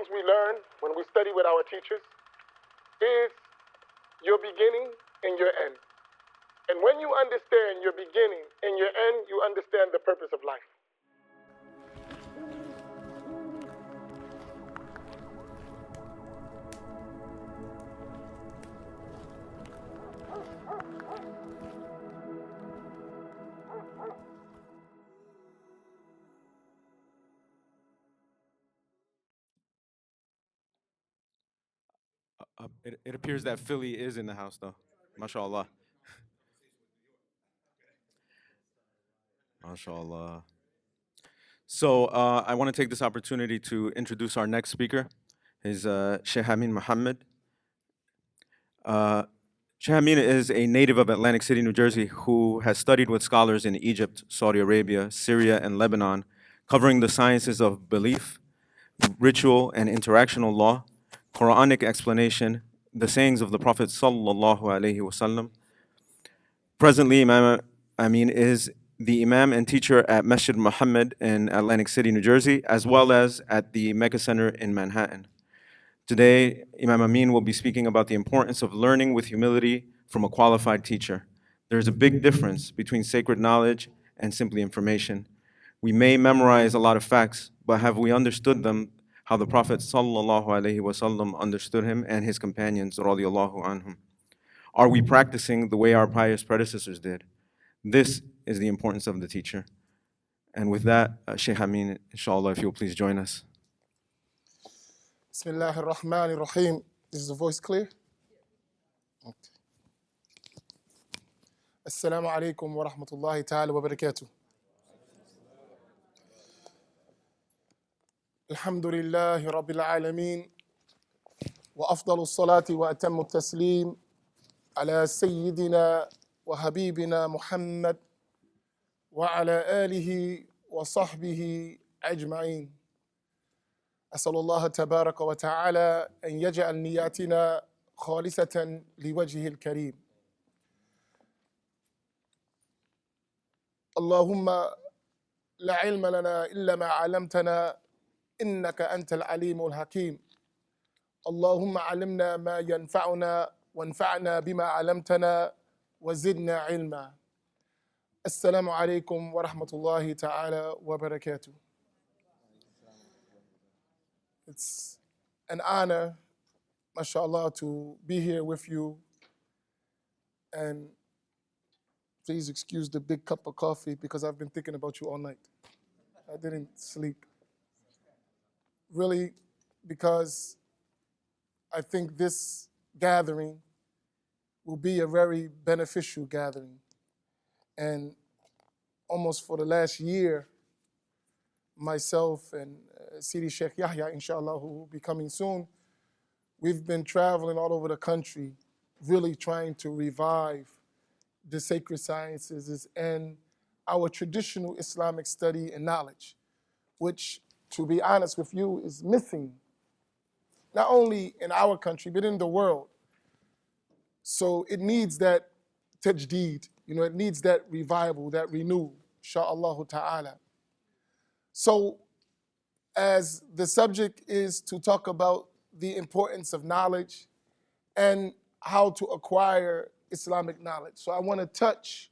things we learn when we study with our teachers is your beginning and your end. And when you understand your beginning and your end, you understand the purpose of life. It appears that Philly is in the house, though. MashaAllah. MashaAllah. So I want to take this opportunity to introduce our next speaker. He's Sheikh Amin Muhammad. Sheikh Amin is a native of Atlantic City, New Jersey, who has studied with scholars in Egypt, Saudi Arabia, Syria, and Lebanon, covering the sciences of belief, ritual and interactional law, Quranic explanation, the sayings of the Prophet sallallahu alaihi wasallam. Presently, Imam Amin is the Imam and teacher at Masjid Muhammad in Atlantic City, New Jersey, as well as at the Mecca Center in Manhattan. Today, Imam Amin will be speaking about the importance of learning with humility from a qualified teacher. There's a big difference between sacred knowledge and simply information. We may memorize a lot of facts, but have we understood them how the Prophet sallallahu alaihi wasallam understood him and his companions radiyallahu anhum? Are we practicing the way our pious predecessors did? This is the importance of the teacher. And with that, Sheikh Amin, inshallah, if you'll please join us. Bismillah ar-Rahman ar-Rahim. Is the voice clear? Okay. Assalamu alaikum wa rahmatullahi ta'ala wa barakatuh. Alhamdulillahi rabbil alameen. Wa afdalu salati wa atammu taslim ala sayyidina wa habibina Muhammad wa ala alihi wa sahbihi ajma'in. أسأل الله تبارك وتعالى أن يجعل نياتنا خالصة لوجهه الكريم. اللهم لا علم لنا إلا ما علمتنا إنك أنت العليم الحكيم. اللهم علمنا ما ينفعنا وانفعنا بما علمتنا وزدنا علما. السلام عليكم ورحمة الله تعالى وبركاته. It's an honor, mashallah, to be here with you. And please excuse the big cup of coffee because I've been thinking about you all night. I didn't sleep. Really, because I think this gathering will be a very beneficial gathering. And almost for the last year, myself and Sidi Sheikh Yahya, inshallah, who will be coming soon, we've been traveling all over the country, really trying to revive the sacred sciences and our traditional Islamic study and knowledge, which, to be honest with you, is missing, not only in our country, but in the world. So it needs that tajdeed, it needs that revival, that renewal, insha'Allah ta'ala. So as the subject is to talk about the importance of knowledge and how to acquire Islamic knowledge. So I want to touch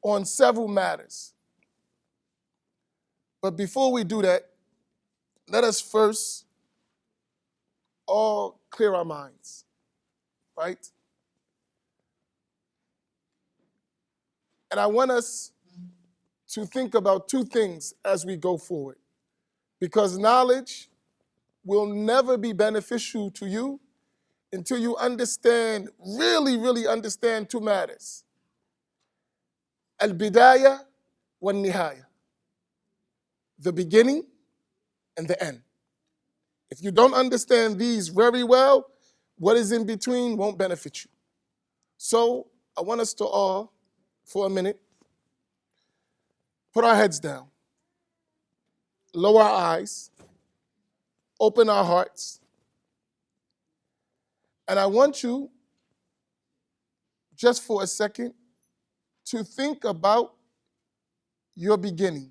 on several matters. But before we do that, let us first all clear our minds, right? And I want us to think about two things as we go forward. Because knowledge will never be beneficial to you until you understand, really understand two matters. Al-bidaya wa nihaya. The beginning and the end. If you don't understand these very well, what is in between won't benefit you. So I want us to all, for a minute, put our heads down, lower our eyes, open our hearts, and I want you, just for a second, to think about your beginning.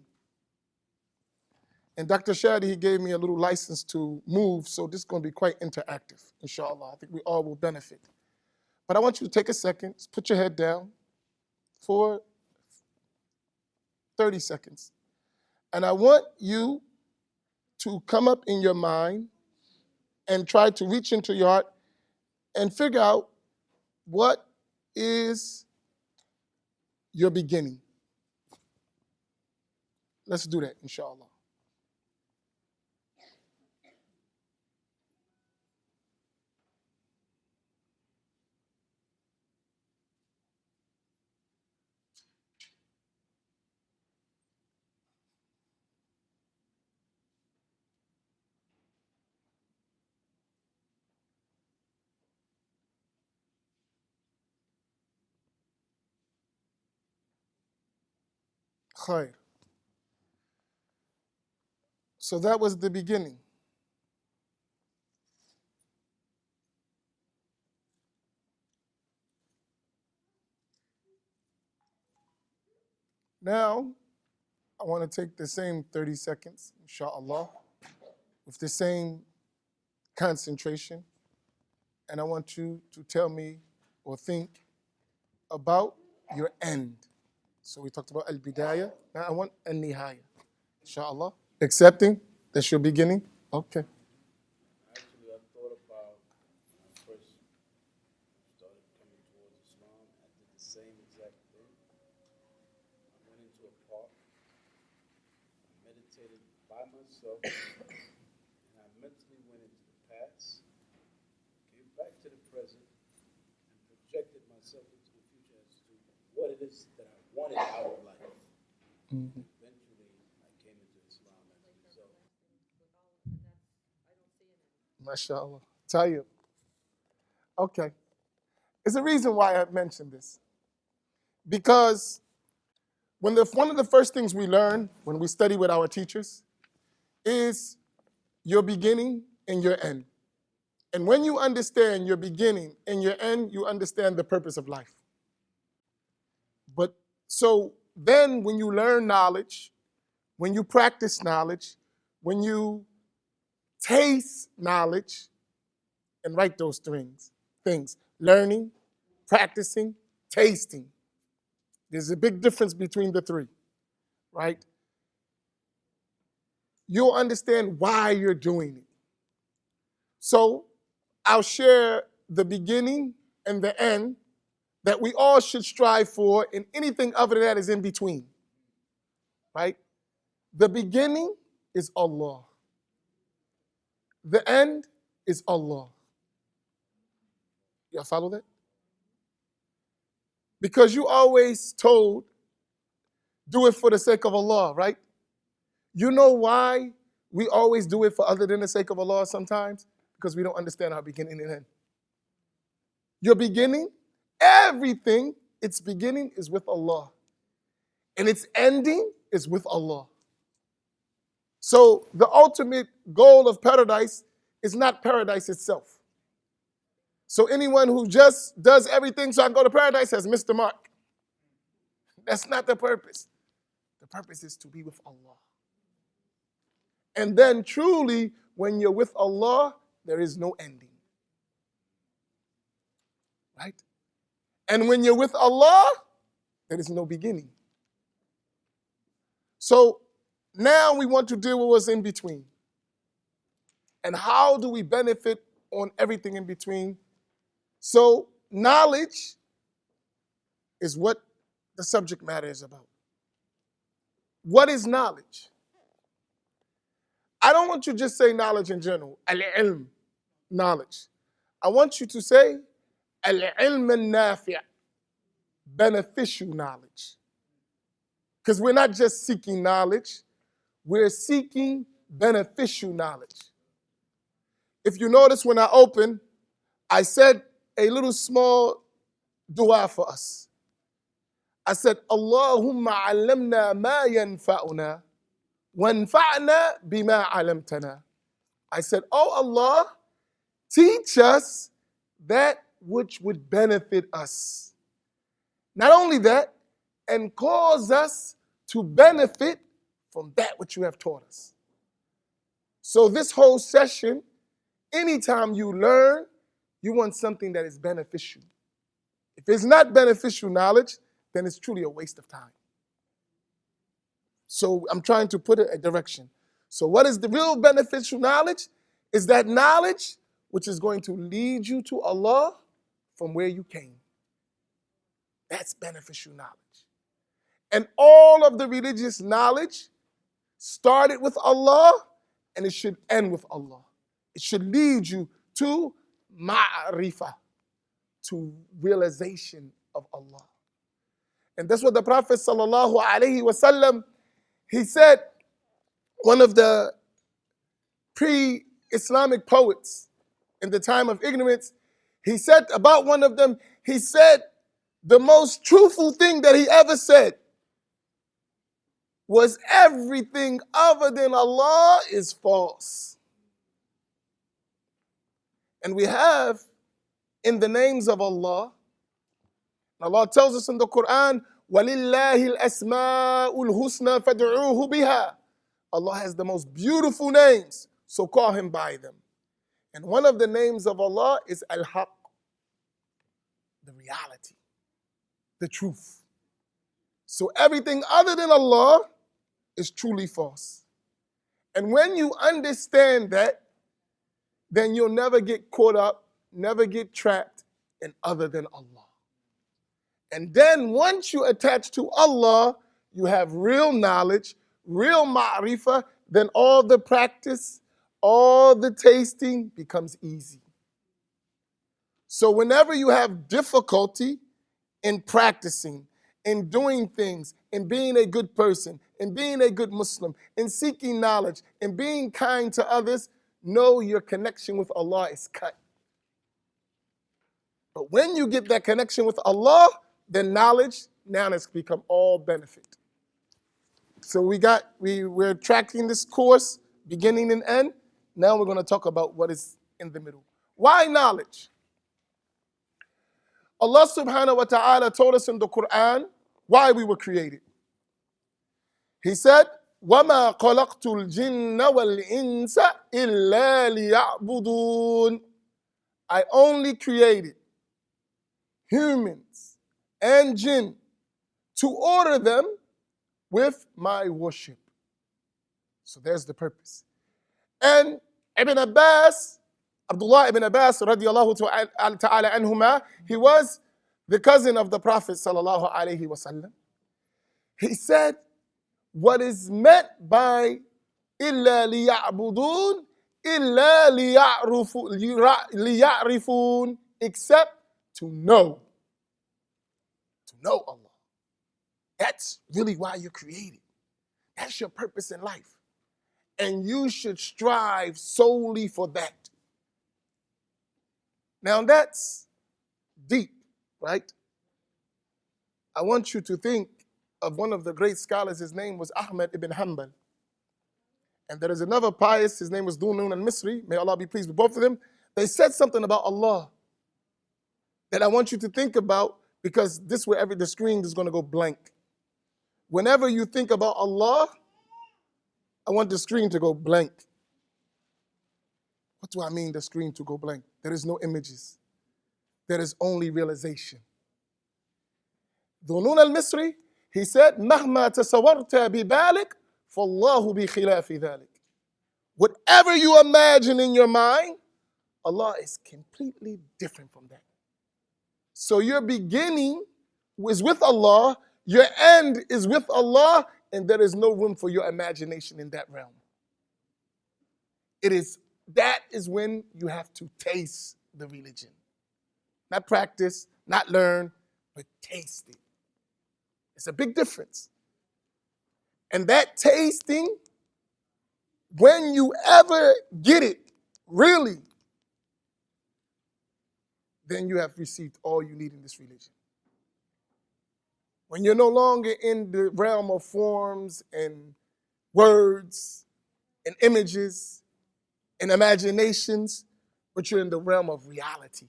And Dr. Shadi, he gave me a little license to move, so this is going to be quite interactive, inshallah. I think we all will benefit. But I want you to take a second, put your head down for 30 seconds. And I want you to come up in your mind and try to reach into your heart and figure out what is your beginning. Let's do that, inshallah. Khair. So that was the beginning. Now, I want to take the same 30 seconds, inshallah, with the same concentration, and I want you to tell me or think about your end. So we talked about al-bidayah. Now I want al-nihaya, inshallah. Accepting that's your beginning? Okay. Actually, I thought about when I first started coming towards Islam, I did the same exact thing. I went into a park, I meditated by myself, and I mentally went into the past, came back to the present, and projected myself into the future as to what it is that I wanted out of life. Mm-hmm. Eventually, I came into Islam as a result. MashaAllah. Tayyib. Okay. There's a reason why I mentioned this. Because one of the first things we learn when we study with our teachers is your beginning and your end. And when you understand your beginning and your end, you understand the purpose of life. But so then when you learn knowledge, when you practice knowledge, when you taste knowledge, and write those things, learning, practicing, tasting. There's a big difference between the three, right? You'll understand why you're doing it. So I'll share the beginning and the end that we all should strive for, and anything other than that is in between, right? The beginning is Allah. The end is Allah. Y'all follow that? Because you always told, do it for the sake of Allah, right? You know why we always do it for other than the sake of Allah sometimes? Because we don't understand our beginning and end. Your beginning, everything, its beginning is with Allah. And its ending is with Allah. So the ultimate goal of paradise is not paradise itself. So anyone who just does everything so I can go to paradise has missed the mark. That's not the purpose. The purpose is to be with Allah. And then truly, when you're with Allah, there is no ending. Right? And when you're with Allah, there is no beginning. So now we want to deal with what's in between. And how do we benefit on everything in between? So knowledge is what the subject matter is about. What is knowledge? I don't want you to just say knowledge in general, al-ilm, knowledge. I want you to say al-ilm al-nafi', beneficial knowledge. Because we're not just seeking knowledge, we're seeking beneficial knowledge. If you notice when I opened, I said a little small dua for us. I said, Allahumma alamna ma yanfa'una wanfa'na bima alamtana. I said, oh Allah, teach us that which would benefit us. Not only that, and cause us to benefit from that which you have taught us. So this whole session, anytime you learn, you want something that is beneficial. If it's not beneficial knowledge, then it's truly a waste of time. So I'm trying to put it a direction. So what is the real beneficial knowledge? Is that knowledge which is going to lead you to Allah from where you came. That's beneficial knowledge. And all of the religious knowledge started with Allah and it should end with Allah. It should lead you to ma'rifah, to realization of Allah. And that's what the Prophet sallallahu alaihi wasallam, he said, one of the pre-Islamic poets in the time of ignorance, he said about one of them, he said the most truthful thing that he ever said was everything other than Allah is false. And we have in the names of Allah, Allah tells us in the Quran, وَلِلَّهِ الْأَسْمَاءُ الْحُسْنَى فَادْعُوهُ بِهَا. Allah has the most beautiful names, so call Him by them. And one of the names of Allah is Al-Haq, the reality, the truth. So everything other than Allah is truly false. And when you understand that, then you'll never get caught up, never get trapped in other than Allah. And then once you attach to Allah, you have real knowledge, real ma'rifah, then all the practice, all the tasting becomes easy. So whenever you have difficulty in practicing, in doing things, in being a good person, in being a good Muslim, in seeking knowledge, in being kind to others, know your connection with Allah is cut. But when you get that connection with Allah, then knowledge now has become all benefit. So we're tracking this course, beginning and end. Now we're going to talk about what is in the middle. Why knowledge? Allah subhanahu wa ta'ala told us in the Quran why we were created. He said, وَمَا خَلَقْتُ الْجِنَّ وَالْإِنسَ إِلَّا لِيَعْبُدُونَ. I only created humans and jinn to order them with my worship. So there's the purpose. And Abdullah ibn Abbas radiallahu ta'ala anhuma, he was the cousin of the Prophet sallallahu alaihi wasallam. He said, what is meant by إِلَّا لِيَعْبُدُونَ إِلَّا لِيَعْرِفُونَ, except to know Allah. That's really why you're created. That's your purpose in life. And you should strive solely for that. Now that's deep, right? I want you to think of one of the great scholars. His name was Ahmad ibn Hanbal. And there is another pious, his name was Dunun al-Misri. May Allah be pleased with both of them. They said something about Allah that I want you to think about, because this way the screen is going to go blank. Whenever you think about Allah, I want the screen to go blank. What do I mean the screen to go blank? There is no images. There is only realization. Dunun al-Misri, he said, مَهْمَا تَسَوَرْتَ بِبَالِكَ فَاللَّهُ بِخِلَافِ ذَلِكَ. Whatever you imagine in your mind, Allah is completely different from that. So your beginning is with Allah, your end is with Allah, and there is no room for your imagination in that realm. That is when you have to taste the religion. Not practice, not learn, but taste it. It's a big difference. And that tasting, when you ever get it, really, then you have received all you need in this religion. When you're no longer in the realm of forms and words and images and imaginations, but you're in the realm of reality.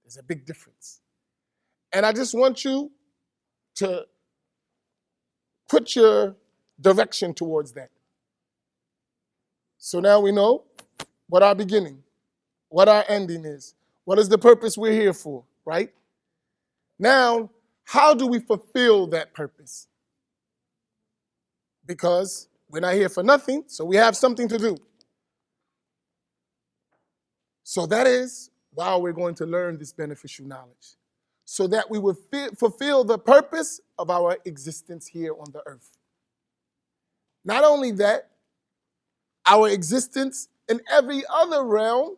There's a big difference. And I just want you to put your direction towards that. So now we know what our beginning, what our ending is, what is the purpose we're here for, right? Now, how do we fulfill that purpose? Because we're not here for nothing, so we have something to do. So that is why we're going to learn this beneficial knowledge, so that we will fulfill the purpose of our existence here on the earth. Not only that, our existence in every other realm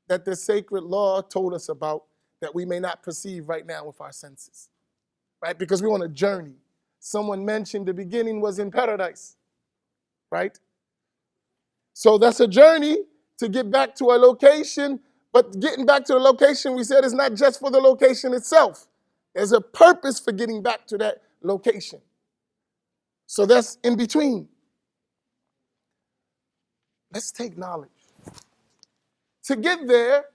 that the sacred law told us about that we may not perceive right now with our senses, right? Because we're on a journey. Someone mentioned the beginning was in paradise, right? So that's a journey to get back to a location, but getting back to the location, we said, is not just for the location itself. There's a purpose for getting back to that location. So that's in between. Let's take knowledge. To get there,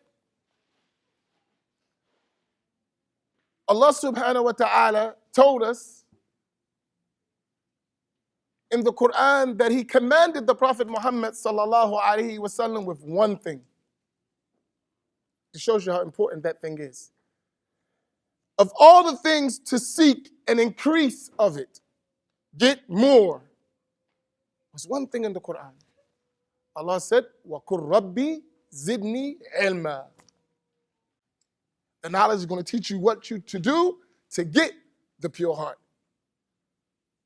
Allah subhanahu wa ta'ala told us in the Quran that He commanded the Prophet Muhammad sallallahu alaihi wasallam with one thing. It shows you how important that thing is. Of all the things to seek an increase of it, get more, was one thing in the Quran. Allah said, وَقُلْ رَبِّي زِدْنِي عِلْمًا. The knowledge is going to teach you what you to do to get the pure heart.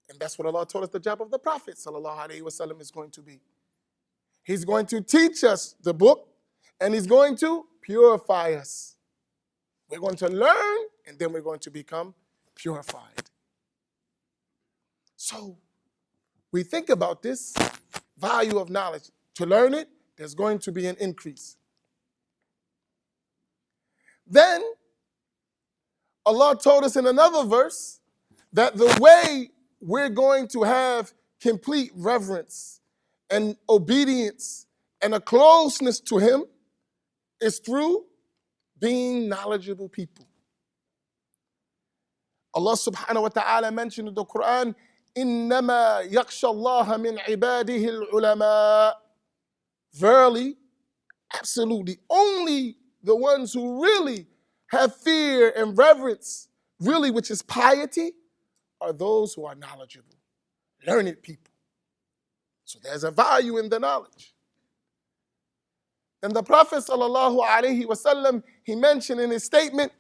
And that's what Allah told us the job of the Prophet sallallahu alaihi wasallam is going to be. He's going to teach us the book, and He's going to purify us. We're going to learn, and then we're going to become purified. So we think about this value of knowledge. To learn it, there's going to be an increase. Then Allah told us in another verse that the way we're going to have complete reverence and obedience and a closeness to Him is through being knowledgeable people. Allah subhanahu wa ta'ala mentioned in the Quran, إِنَّمَا يَخْشَى اللَّهَ مِنْ عِبَادِهِ الْعُلَمَاءِ. Verily, absolutely, only the ones who really have fear and reverence, really, which is piety, are those who are knowledgeable, learned people. So there's a value in the knowledge. And the Prophet sallallahu alaihi wasallam, he mentioned in his statement,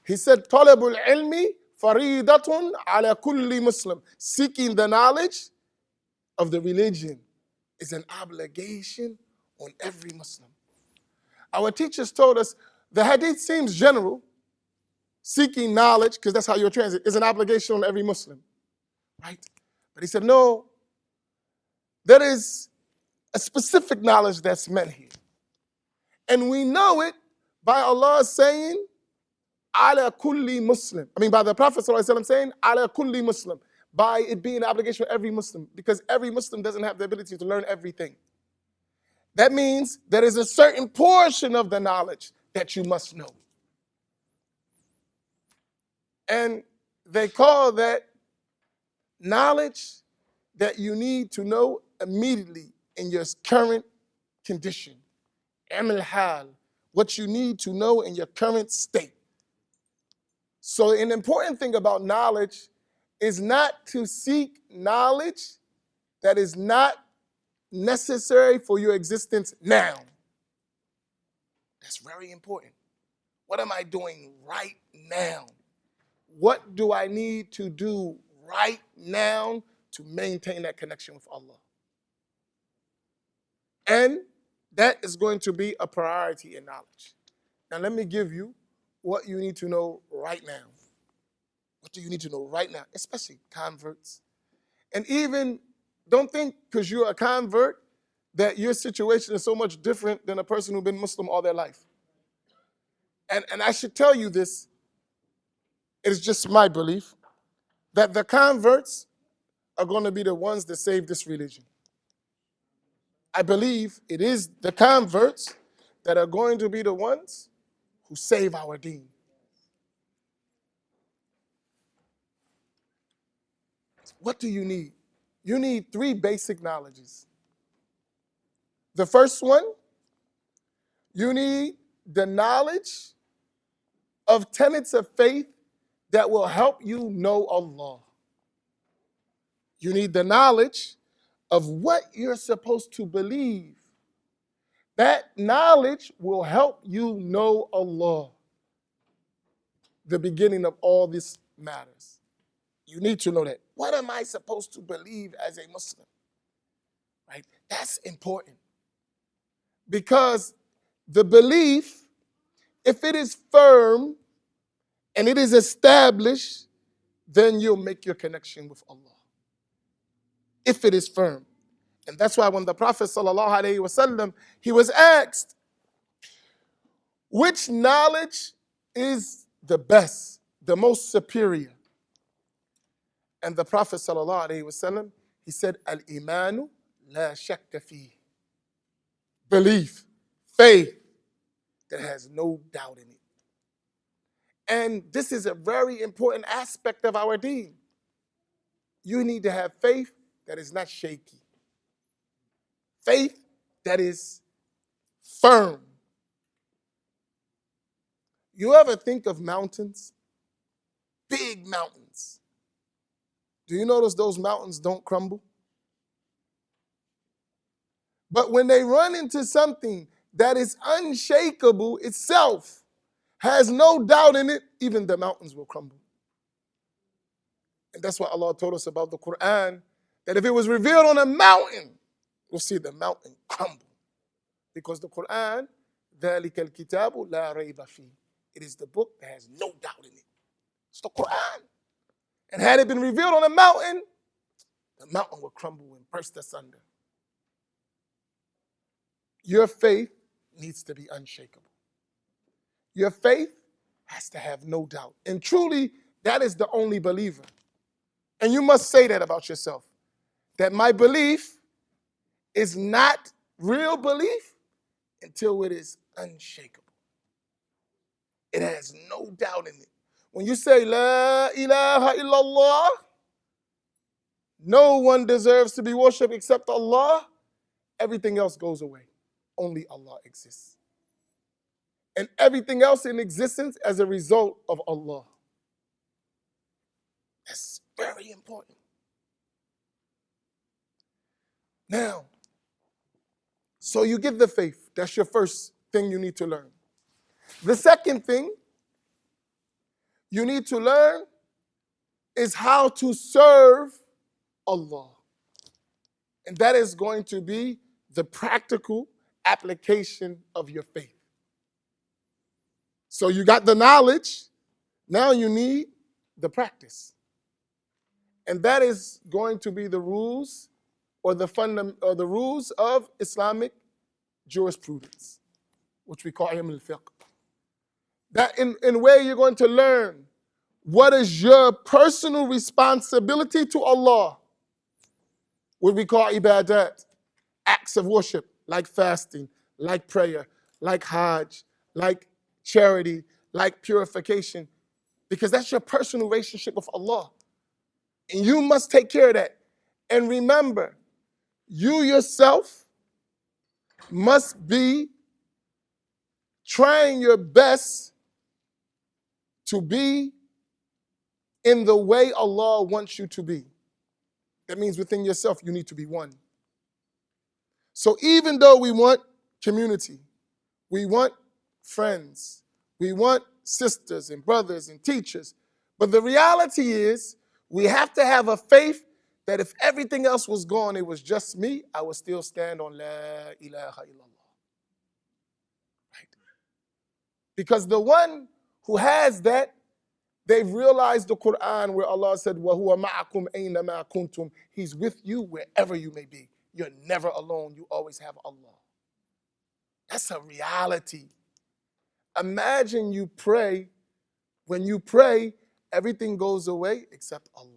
he said, "Talabul ilmi faridatun ala kulli Muslim." Seeking the knowledge of the religion is an obligation on every Muslim. Our teachers told us the hadith seems general. Seeking knowledge, because that's how you're translated, is an obligation on every Muslim, right? But he said, no, there is a specific knowledge that's meant here. And we know it by Allah saying, ala kulli Muslim. By the Prophet ﷺ saying, ala kulli Muslim. By it being an obligation for every Muslim, because every Muslim doesn't have the ability to learn everything. That means there is a certain portion of the knowledge that you must know. And they call that knowledge that you need to know immediately in your current condition. Amil hal, what you need to know in your current state. So an important thing about knowledge is not to seek knowledge that is not necessary for your existence now. That's very important. What am I doing right now? What do I need to do right now to maintain that connection with Allah? And that is going to be a priority in knowledge. Now let me give you what you need to know right now. What do you need to know right now, especially converts? And even don't think because you're a convert that your situation is so much different than a person who's been Muslim all their life. And I should tell you this, it is just my belief that the converts are going to be the ones that save this religion. I believe it is the converts that are going to be the ones who save our deen. What do you need? You need 3 basic knowledges. The first one, you need the knowledge of tenets of faith that will help you know Allah. You need the knowledge of what you're supposed to believe. That knowledge will help you know Allah. The beginning of all this matters. You need to know that. What am I supposed to believe as a Muslim? Right? That's important. Because the belief, if it is firm and it is established, then you'll make your connection with Allah. If it is firm. And that's why when the Prophet ﷺ, he was asked, which knowledge is the best, the most superior? And the Prophet ﷺ, he said, Al-imanu la shakka fi. Belief, faith that has no doubt in it. And this is a very important aspect of our deen. You need to have faith that is not shaky. Faith that is firm. You ever think of mountains? Big mountains. Do you notice those mountains don't crumble? But when they run into something that is unshakable itself, has no doubt in it, even the mountains will crumble. And that's why Allah told us about the Quran, that if it was revealed on a mountain, we'll see the mountain crumble. Because the Quran, ذَلِكَ الْكِتَابُ لَا رَيْبَ فِيهِ. It is the book that has no doubt in it. It's the Quran. And had it been revealed on a mountain, the mountain would crumble and burst asunder. Your faith needs to be unshakable. Your faith has to have no doubt. And truly, that is the only believer. And you must say that about yourself. That my belief is not real belief until it is unshakable. It has no doubt in it. When you say, La ilaha illallah, no one deserves to be worshipped except Allah, everything else goes away. Only Allah exists. And everything else in existence as a result of Allah. That's very important. Now, so you get the faith. That's your first thing you need to learn. The second thing you need to learn is how to serve Allah. And that is going to be the practical application of your faith. So you got the knowledge, now you need the practice. And that is going to be the rules or the rules of Islamic jurisprudence, which we call ilm al-fiqh. That in where you're going to learn what is your personal responsibility to Allah, what we call ibadat, acts of worship, like fasting, like prayer, like hajj, like charity, like purification, because that's your personal relationship with Allah. And you must take care of that. And remember, you yourself must be trying your best to be in the way Allah wants you to be. That means within yourself, you need to be one. So even though we want community, we want friends, we want sisters and brothers and teachers, but the reality is we have to have a faith that if everything else was gone, it was just me, I would still stand on La ilaha illallah. Right? Because the one who has that, they've realized the Quran where Allah said, وَهُوَ مَعَكُمْ أَيْنَمَا كُنْتُمْ. He's with you wherever you may be. You're never alone. You always have Allah. That's a reality. Imagine you pray. When you pray, everything goes away except Allah.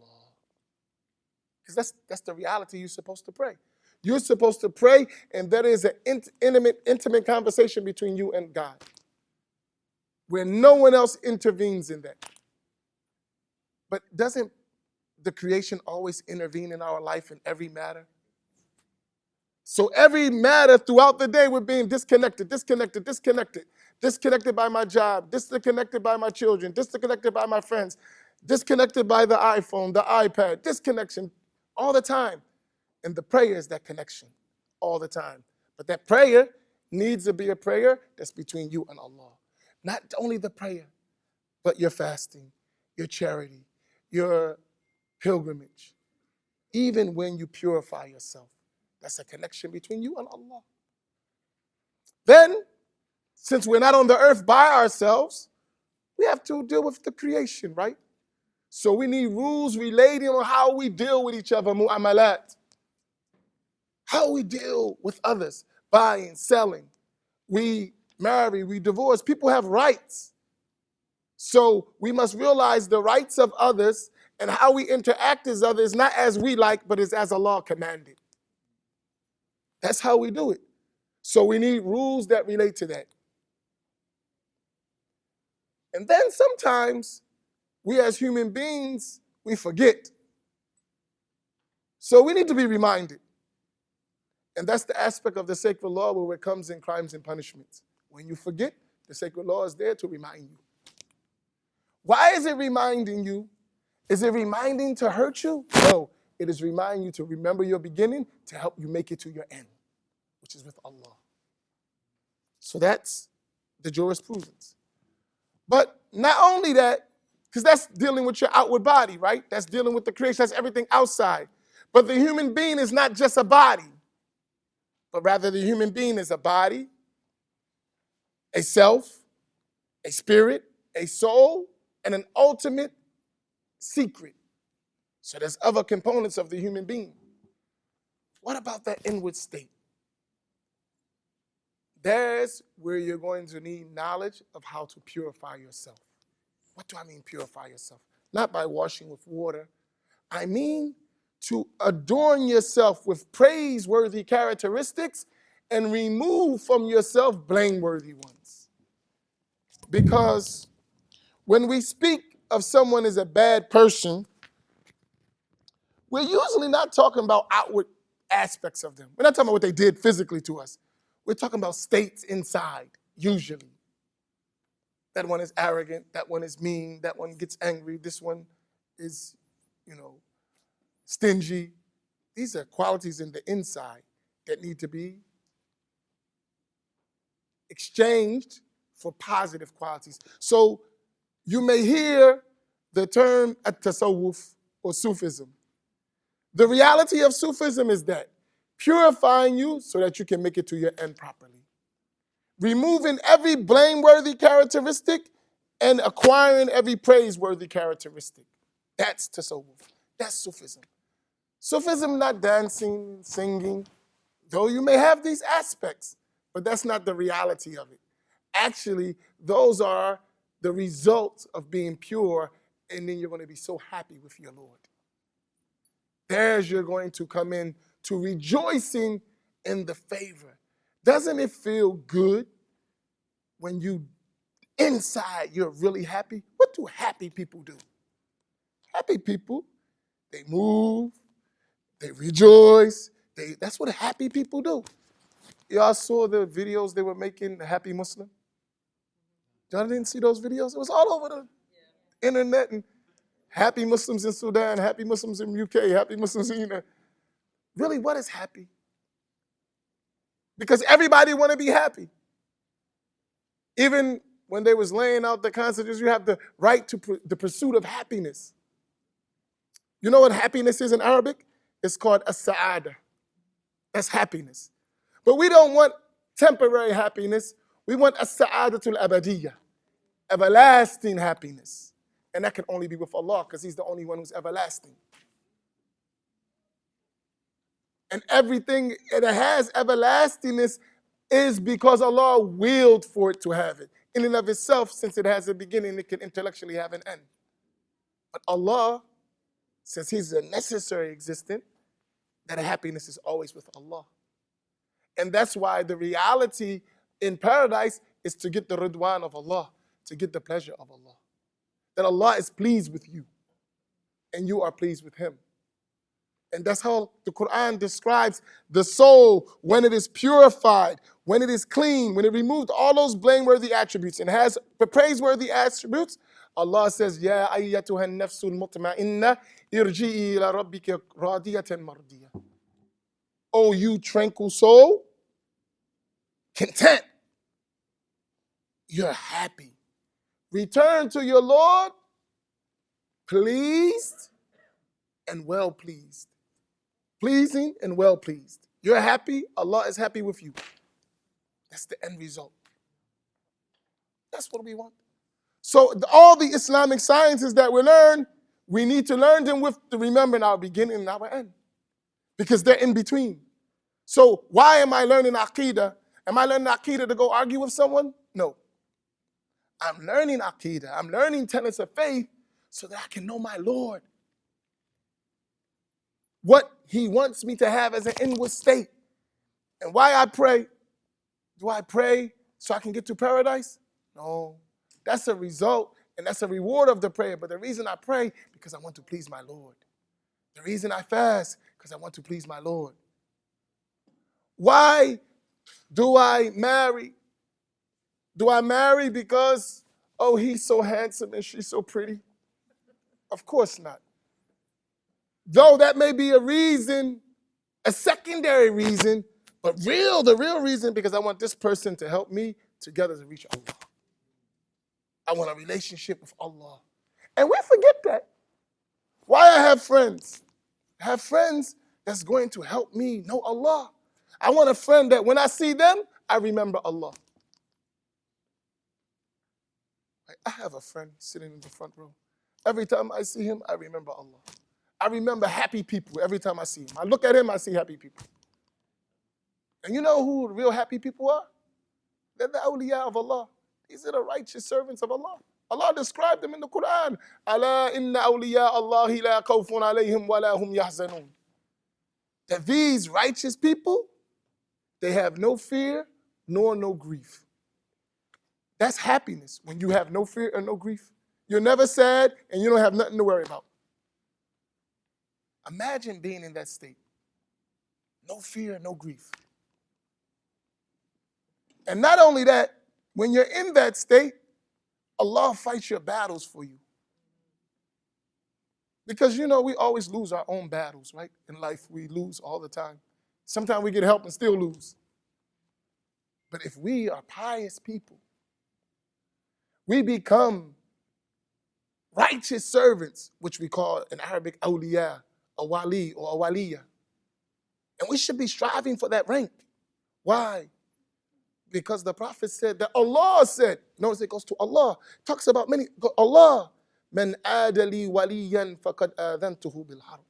Because that's the reality you're supposed to pray. You're supposed to pray, and there is an intimate conversation between you and God, where no one else intervenes in that. But doesn't the creation always intervene in our life in every matter? So every matter throughout the day, we're being disconnected by my job, disconnected by my children, disconnected by my friends, disconnected by the iPhone, the iPad, disconnection all the time. And the prayer is that connection all the time. But that prayer needs to be a prayer that's between you and Allah. Not only the prayer, but your fasting, your charity, your pilgrimage. Even when you purify yourself, that's a connection between you and Allah. Then, since we're not on the earth by ourselves, we have to deal with the creation, right? So we need rules relating on how we deal with each other, mu'amalat. How we deal with others, buying, selling. We marry, we divorce. People have rights. So we must realize the rights of others and how we interact as others, not as we like, but as Allah commanded. That's how we do it. So we need rules that relate to that. And then sometimes we as human beings, we forget. So we need to be reminded. And that's the aspect of the sacred law where it comes in crimes and punishments. When you forget, the sacred law is there to remind you. Why is it reminding you? Is it reminding to hurt you? No, it is reminding you to remember your beginning to help you make it to your end, which is with Allah. So that's the jurisprudence. But not only that, because that's dealing with your outward body, right? That's dealing with the creation, that's everything outside. But the human being is not just a body, but rather the human being is a body, a self, a spirit, a soul, and an ultimate secret. So there's other components of the human being. What about that inward state? There's where you're going to need knowledge of how to purify yourself. What do I mean purify yourself? Not by washing with water. I mean to adorn yourself with praiseworthy characteristics and remove from yourself blameworthy ones. Because when we speak of someone as a bad person, we're usually not talking about outward aspects of them. We're not talking about what they did physically to us. We're talking about states inside, usually. That one is arrogant, that one is mean, that one gets angry, this one is, stingy. These are qualities in the inside that need to be exchanged for positive qualities. So you may hear the term at-tasawwuf or Sufism. The reality of Sufism is that purifying you so that you can make it to your end properly. Removing every blameworthy characteristic and acquiring every praiseworthy characteristic. That's tasawwuf. That's Sufism. Sufism not dancing, singing, though you may have these aspects, but that's not the reality of it. Actually, those are the results of being pure, and then you're going to be so happy with your Lord. There's you're going to come in to rejoicing in the favor. Doesn't it feel good when you inside you're really happy? What do happy people do? Happy people, they move, they rejoice. That's what happy people do. Y'all saw the videos they were making, the Happy Muslim? Y'all didn't see those videos? It was all over the internet, and happy Muslims in Sudan, happy Muslims in UK, happy Muslims in Really, what is happy? Because everybody want to be happy. Even when they was laying out the Constitution, you have the right to the pursuit of happiness. You know what happiness is in Arabic? It's called as-sa'ada. That's happiness. But we don't want temporary happiness. We want as-sa'adatul abadiyya, everlasting happiness. And that can only be with Allah because He's the only one who's everlasting. And everything that has everlastingness is because Allah willed for it to have it. In and of itself, since it has a beginning, it can intellectually have an end. But Allah, since He's a necessary existent, that happiness is always with Allah. And that's why the reality in paradise is to get the ridwan of Allah, to get the pleasure of Allah. That Allah is pleased with you, and you are pleased with Him. And that's how the Quran describes the soul when it is purified, when it is clean, when it removed all those blameworthy attributes and has the praiseworthy attributes. Allah says, Ya ayyatuha nafsul mutma'inna irji'i ila rabbika radiyatan mardiyah. Oh, you tranquil soul, content. You're happy. Return to your Lord, pleased and well pleased. Pleasing and well pleased. You're happy, Allah is happy with you. That's the end result. That's what we want. So all the Islamic sciences that we learn, we need to learn them with to remember our beginning and our end. Because they're in between. So why am I learning Aqidah? Am I learning Aqidah to go argue with someone? No. I'm learning Aqidah. I'm learning tenets of faith so that I can know my Lord. What he wants me to have as an inward state. And why I pray. Do I pray so I can get to paradise? No. That's a result and that's a reward of the prayer. But the reason I pray, because I want to please my Lord. The reason I fast, because I want to please my Lord. Why do I marry? Do I marry because, oh, he's so handsome and she's so pretty? Of course not. Though that may be a reason, a secondary reason, but the real reason, because I want this person to help me together to reach Allah. I want a relationship with Allah. And we forget that. Why I have friends? I have friends that's going to help me know Allah. I want a friend that when I see them, I remember Allah. I have a friend sitting in the front row. Every time I see him, I remember Allah. I remember happy people every time I see him. I look at him, I see happy people. And you know who the real happy people are? They're the awliya of Allah. These are the righteous servants of Allah. Allah described them in the Quran. Ala inna awliya Allahi la khawfun alayhim wa la hum yahzanun. That these righteous people, they have no fear nor no grief. That's happiness when you have no fear and no grief. You're never sad and you don't have nothing to worry about. Imagine being in that state. No fear and no grief. And not only that, when you're in that state, Allah fights your battles for you. Because, you know, we always lose our own battles, right? In life, we lose all the time. Sometimes we get help and still lose. But if we are pious people, we become righteous servants, which we call in Arabic awliya, a wali or a waliya. And we should be striving for that rank. Why? Because the Prophet said that Allah said, notice it goes to Allah, talks about many, Allah, man adali waliyan faqad adhantuhu bil harb.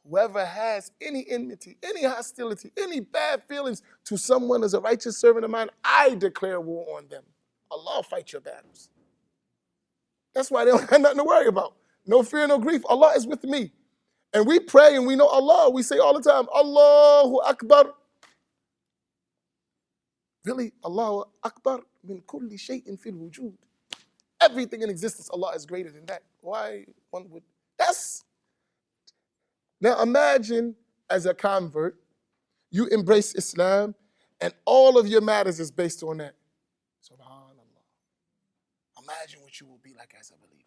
Whoever has any enmity, any hostility, any bad feelings to someone as a righteous servant of mine, I declare war on them. Allah fight your battles. That's why they don't have nothing to worry about. No fear, no grief. Allah is with me. And we pray and we know Allah. We say all the time, Allahu Akbar. Really, Allahu Akbar min kulli shay'in fil wujud. Everything in existence, Allah is greater than that. Why one would, that's. Now imagine as a convert, you embrace Islam and all of your matters is based on that. SubhanAllah. Imagine what you will be like as a believer.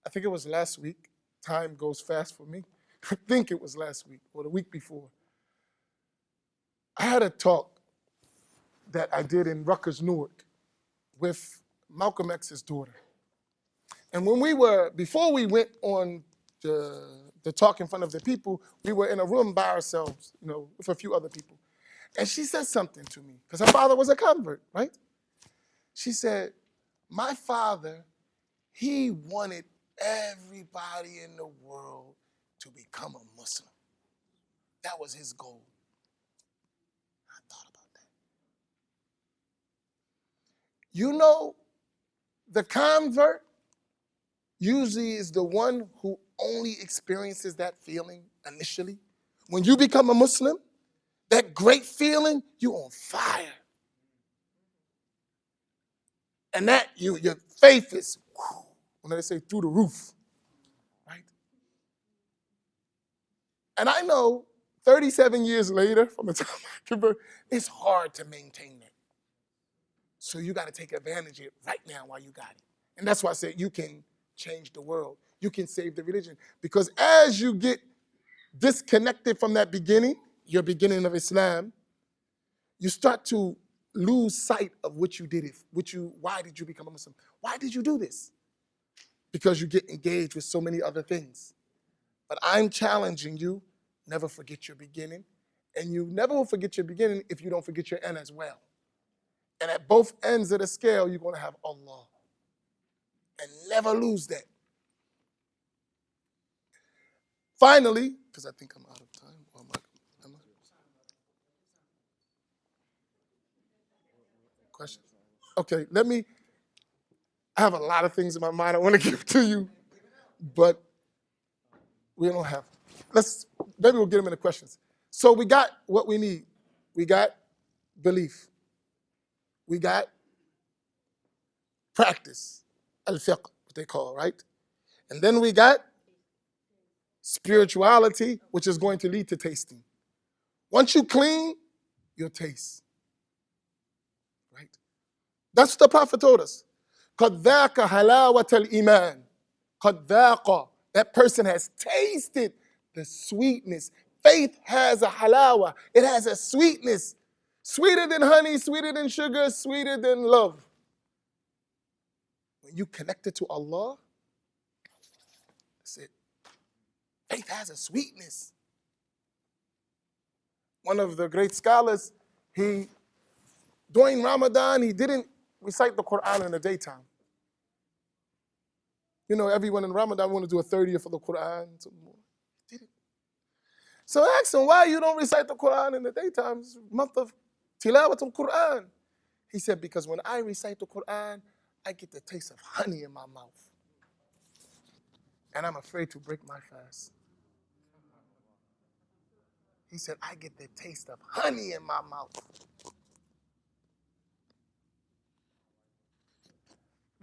I think it was last week. Time goes fast for me. I think it was last week or the week before. I had a talk that I did in Rutgers, Newark with Malcolm X's daughter. And before we went on the talk in front of the people, we were in a room by ourselves, you know, with a few other people. And she said something to me, because her father was a convert, right? She said, my father, he wanted everybody in the world to become a Muslim. That was his goal. I thought about that. You know, the convert usually is the one who only experiences that feeling initially. When you become a Muslim, that great feeling, you're on fire. And that your faith is, when they say through the roof, right? And I know 37 years later, from the time I convert, it's hard to maintain that. So you got to take advantage of it right now while you got it. And that's why I said you can change the world. You can save the religion. Because as you get disconnected from that beginning, your beginning of Islam, you start to lose sight of what you did. Why did you become a Muslim? Why did you do this? Because you get engaged with so many other things. But I'm challenging you, never forget your beginning. And you never will forget your beginning if you don't forget your end as well. And at both ends of the scale, you're going to have Allah. And never lose that. Finally, because I think I'm out of time. Or am I? Questions? Okay, I have a lot of things in my mind I want to give to you, but we don't have. Maybe we'll get them in the questions. So we got what we need. We got belief. We got practice, al-fiqh, what they call, right? And then we got spirituality, which is going to lead to tasting. Once you clean, you'll taste. Right? That's what the Prophet told us. قَدْ ذَاقَ حَلَاوَةَ الْإِيمَانِ قَدْ ذَاقَ. That person has tasted the sweetness. Faith has a halawa. It has a sweetness. Sweeter than honey, sweeter than sugar, sweeter than love. When you connect it to Allah, that's it. Faith has a sweetness. One of the great scholars, during Ramadan, he didn't recite the Quran in the daytime. You know, everyone in Ramadan want to do a 30th of the Quran. He didn't. So I asked him, why you don't recite the Quran in the daytime? It's a month of tilawat al-Quran. He said, because when I recite the Quran, I get the taste of honey in my mouth. And I'm afraid to break my fast. He said, I get the taste of honey in my mouth.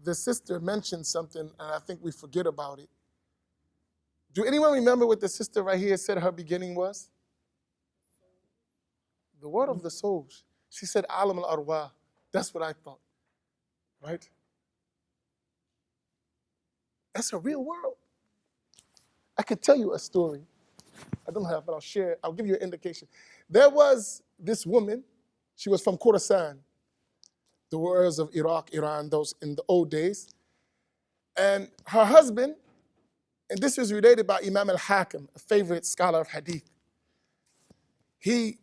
The sister mentioned something, and I think we forget about it. Do anyone remember what the sister right here said her beginning was? The word of the souls. She said, Alam al-Arwah. That's what I thought. Right? That's a real world. I could tell you a story. I don't have, but I'll share. I'll give you an indication. There was this woman. She was from Khorasan, the warriors of Iraq, Iran, those in the old days. And her husband, and this was related by Imam al-Hakim, a favorite scholar of hadith. He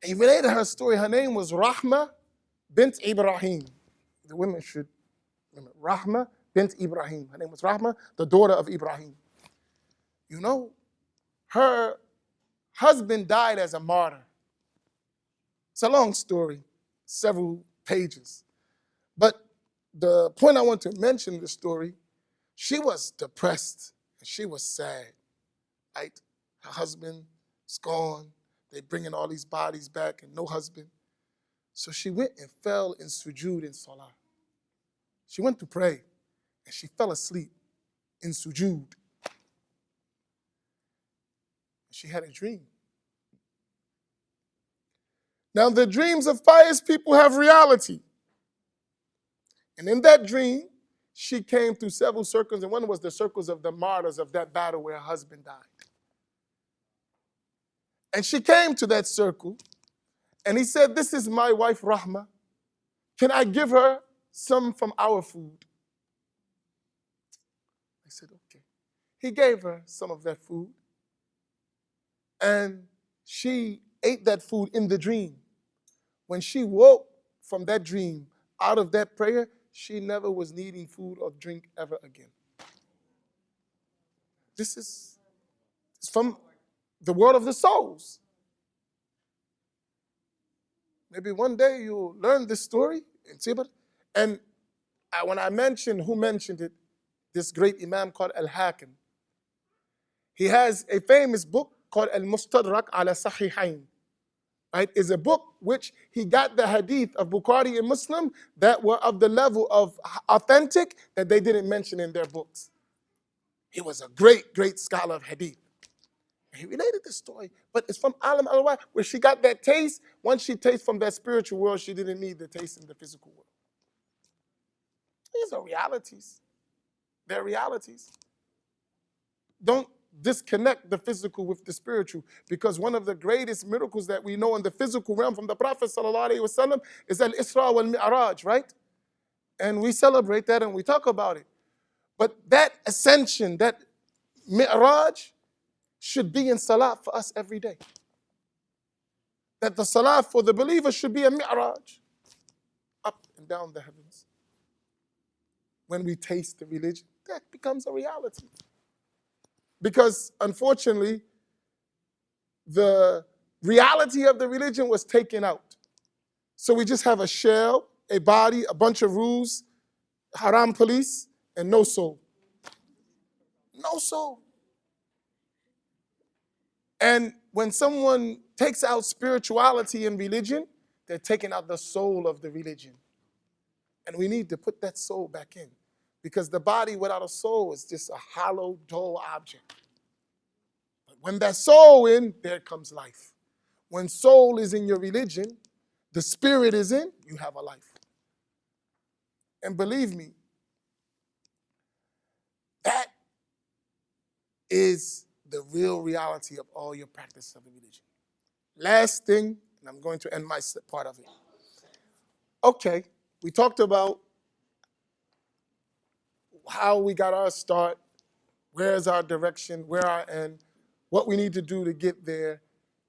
related her story. Her name was Rahma bint Ibrahim. The women should remember. Rahma bint Ibrahim. Her name was Rahma, the daughter of Ibrahim. You know, her husband died as a martyr. It's a long story, several pages. But the point I want to mention in the story, she was depressed and she was sad. Right? Her husband is gone. They're bringing all these bodies back and no husband. So she went and fell in sujood in salah. She went to pray and she fell asleep in sujood. She had a dream. Now, the dreams of pious people have reality. And in that dream, she came through several circles, and one was the circles of the martyrs of that battle where her husband died. And she came to that circle, and he said, this is my wife, Rahma. Can I give her some from our food? I said, okay. He gave her some of that food. And she ate that food in the dream. When she woke from that dream, out of that prayer, she never was needing food or drink ever again. This is from the world of the souls. Maybe one day you'll learn this story and see about it. And when I mentioned who mentioned it, this great Imam called Al-Hakim, he has a famous book called Al-Mustadrak ala Sahihain. Right? Is a book which he got the hadith of Bukhari and Muslim that were of the level of authentic that they didn't mention in their books. He was a great, great scholar of hadith. He related this story, but it's from Alam al where she got that taste. Once she tastes from that spiritual world, she didn't need the taste in the physical world. These are realities. They're realities. Don't disconnect the physical with the spiritual, because one of the greatest miracles that we know in the physical realm from the Prophet ﷺ is Al-Isra wal-Mi'raj, right? And we celebrate that and we talk about it. But that ascension, that Mi'raj, should be in salah for us every day. That the salah for the believer should be a Mi'raj, up and down the heavens. When we taste the religion, that becomes a reality. Because unfortunately, the reality of the religion was taken out. So we just have a shell, a body, a bunch of rules, haram police, and no soul. No soul. And when someone takes out spirituality in religion, they're taking out the soul of the religion. And we need to put that soul back in. Because the body without a soul is just a hollow, dull object. But when that soul in, there comes life. When soul is in your religion, the spirit is in, you have a life. And believe me, that is the real reality of all your practice of the religion. Last thing, and I'm going to end my part of it. Okay, we talked about how we got our start, where's our direction, where our end, what we need to do to get there.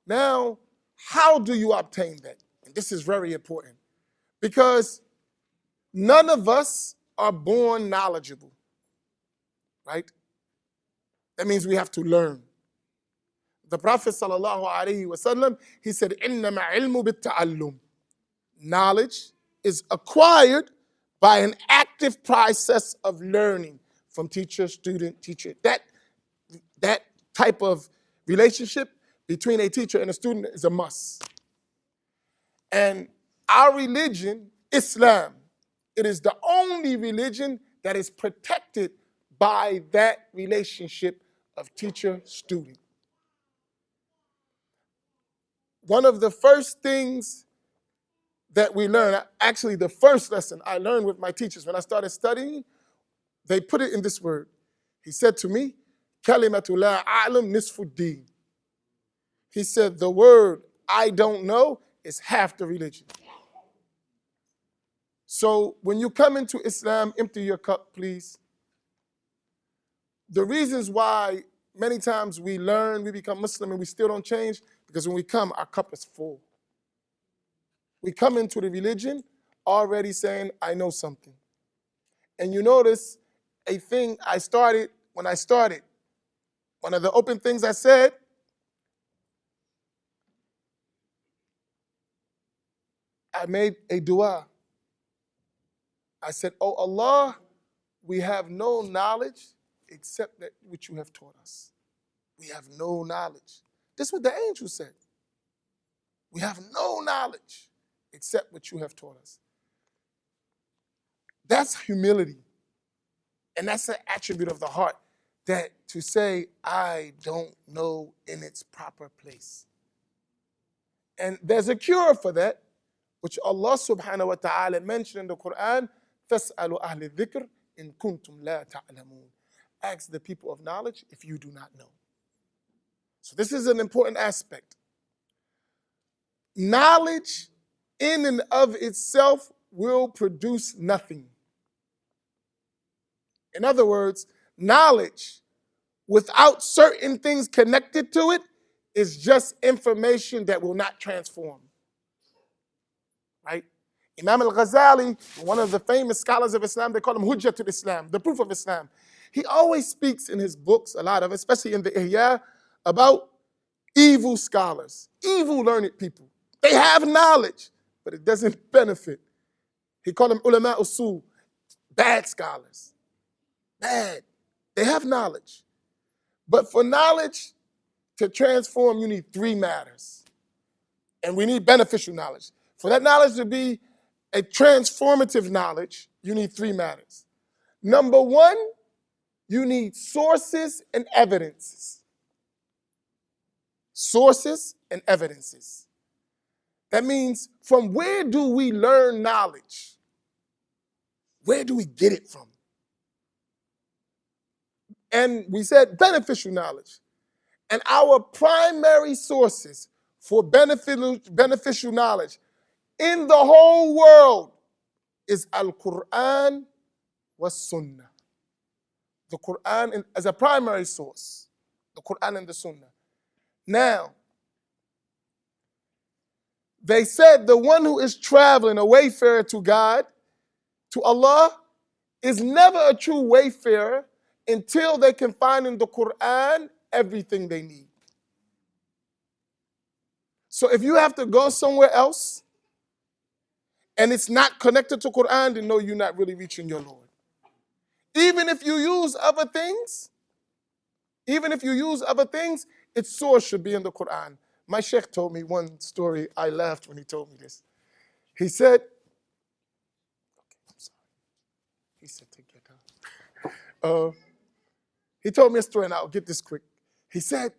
Now, how do you obtain that? And this is very important, because none of us are born knowledgeable, right? That means we have to learn. The Prophet ﷺ, he said, إِنَّمَا عِلْمُ بِالتَّعَلُّمِ. Knowledge is acquired by an active process of learning from teacher, student, teacher. That type of relationship between a teacher and a student is a must. And our religion, Islam, it is the only religion that is protected by that relationship of teacher-student. One of the first things that we learn, actually the first lesson I learned with my teachers when I started studying, they put it in this word. He said to me, Kalimatu la a'lam nisfu din. He said, the word I don't know is half the religion. So when you come into Islam, empty your cup, please. The reasons why many times we learn, we become Muslim and we still don't change, because when we come, our cup is full. We come into the religion already saying, I know something. And you notice a thing I started, one of the open things I said, I made a dua. I said, oh Allah, we have no knowledge except that which you have taught us. We have no knowledge. This is what the angel said. We have no knowledge except what you have taught us. That's humility. And that's an attribute of the heart, that to say, I don't know in its proper place. And there's a cure for that, which Allah subhanahu wa ta'ala mentioned in the Quran, فَاسْأَلُوا أَهْلِ الذِّكْرِ إِن كُنْتُمْ لَا تَعْلَمُونَ. Ask the people of knowledge if you do not know. So this is an important aspect. Knowledge in and of itself will produce nothing. In other words, knowledge without certain things connected to it is just information that will not transform. Right? Imam al-Ghazali, one of the famous scholars of Islam, they call him Hujjatul Islam, the proof of Islam. He always speaks in his books, a lot of, especially in the Ihya, about evil scholars, evil learned people. They have knowledge, but it doesn't benefit. He called them ulama usul, bad scholars. Bad. They have knowledge. But for knowledge to transform, you need three matters. And we need beneficial knowledge. For that knowledge to be a transformative knowledge, you need three matters. Number one, you need sources and evidences. sources and evidences. That means, from where do we learn knowledge? Where do we get it from? And we said beneficial knowledge. And our primary sources for beneficial knowledge in the whole world is Al-Quran was Sunnah. The Quran as a primary source. The Quran and the Sunnah. Now, they said the one who is traveling, a wayfarer to God, to Allah, is never a true wayfarer until they can find in the Quran everything they need. So if you have to go somewhere else and it's not connected to Quran, then no, you're not really reaching your Lord. Even if you use other things, its source should be in the Quran. My sheikh told me one story. I laughed when he told me this. He said, he said, take your time. He told me a story, and I'll get this quick. He said,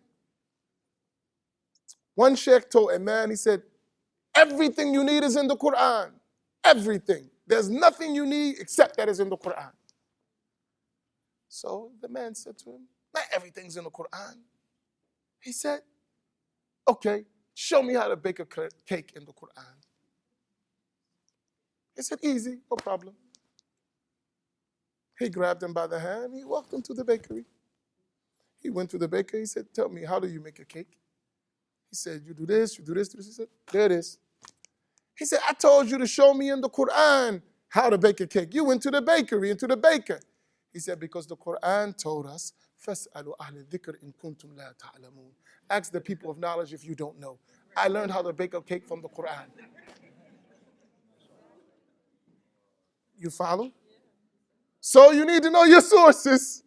one sheikh told a man, he said, everything you need is in the Quran. Everything. There's nothing you need except that is in the Quran. So the man said to him, not everything's in the Quran. He said, okay, show me how to bake a cake in the Quran. He said, easy, no problem. He grabbed him by the hand. He walked him to the bakery. He went to the bakery. He said, tell me, how do you make a cake? He said, you do this, you do this, do this. He said, there it is. He said, I told you to show me in the Quran how to bake a cake. You went to the bakery and to the baker. He said, because the Quran told us, فَاسْأَلُوا أَهْلَ الذِّكْرِ إِن كُنْتُمْ لَا تَعْلَمُونَ. Ask the people of knowledge if you don't know. I learned how to bake a cake from the Quran. You follow? So you need to know your sources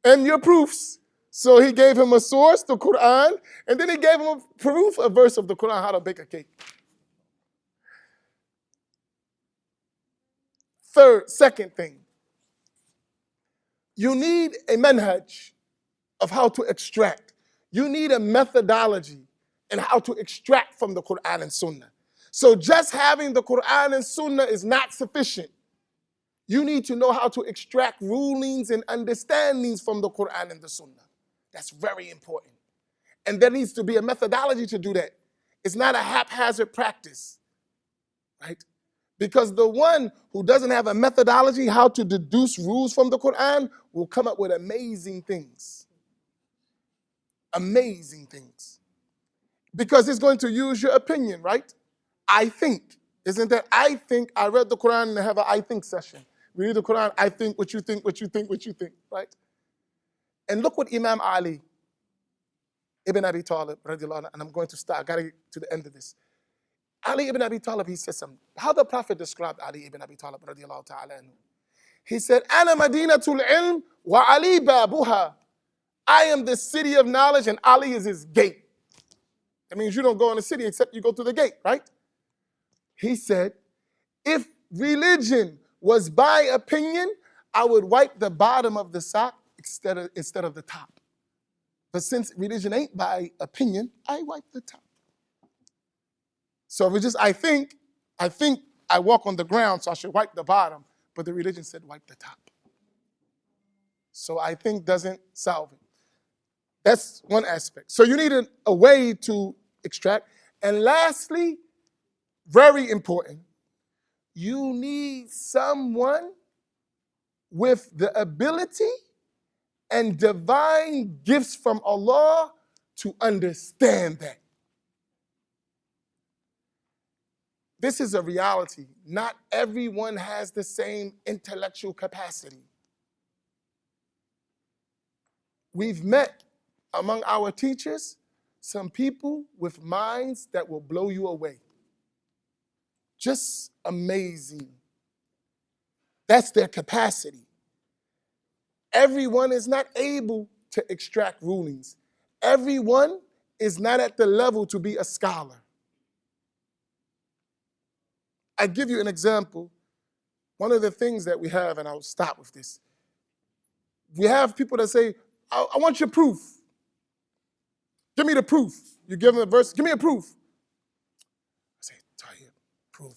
and your proofs. So he gave him a source, the Quran, and then he gave him a proof, a verse of the Quran, how to bake a cake. Second thing, you need a manhaj of how to extract. You need a methodology in how to extract from the Quran and Sunnah. So just having the Quran and Sunnah is not sufficient. You need to know how to extract rulings and understandings from the Quran and the Sunnah. That's very important. And there needs to be a methodology to do that. It's not a haphazard practice, right? Because the one who doesn't have a methodology how to deduce rules from the Quran will come up with amazing things. Amazing things. Because he's going to use your opinion, right? I think. Isn't that I think? I read the Quran and have an I think session. We read the Quran, I think what you think, what you think, what you think, right? And look what Imam Ali ibn Abi Talib, radiallahu anhu, and I'm going to start, I got to get to the end of this. Ali ibn Abi Talib, he said something. How the Prophet described Ali ibn Abi Talib, radiallahu ta'ala anhu. He said, Ana madinatul ilm wa Ali babuha. I am the city of knowledge and Ali is his gate. That means you don't go in the city except you go through the gate, right? He said, if religion was by opinion, I would wipe the bottom of the sock instead of the top. But since religion ain't by opinion, I wipe the top. So if it's just I think I walk on the ground, so I should wipe the bottom, but the religion said wipe the top. So I think doesn't solve it. That's one aspect. So you need a way to extract. And lastly, very important, you need someone with the ability and divine gifts from Allah to understand that. This is a reality. Not everyone has the same intellectual capacity. We've met among our teachers some people with minds that will blow you away. Just amazing. That's their capacity. Everyone is not able to extract rulings. Everyone is not at the level to be a scholar. I give you an example. One of the things that we have, and I'll stop with this. We have people that say, I want your proof. Give me the proof. You give them a verse, give me a proof. I say, Tayyib, proof.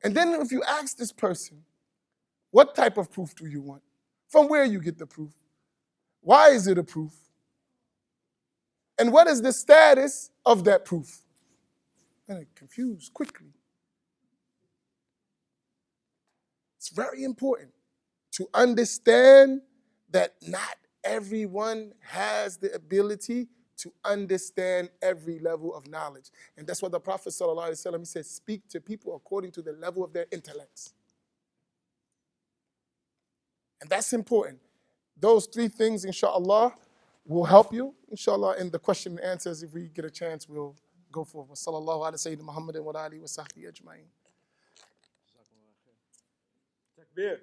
And then if you ask this person, what type of proof do you want? From where you get the proof? Why is it a proof? And what is the status of that proof? And it confused quickly. It's very important to understand that not everyone has the ability to understand every level of knowledge. And that's what the Prophet ﷺ, he said, speak to people according to the level of their intellects. And that's important. Those three things, inshallah, will help you. Inshallah, in the question and answers, if we get a chance, we'll go for it. Sallallahu ala Sayyidina Muhammadin wa alihi wa sahbihi ajma'in. Takbir.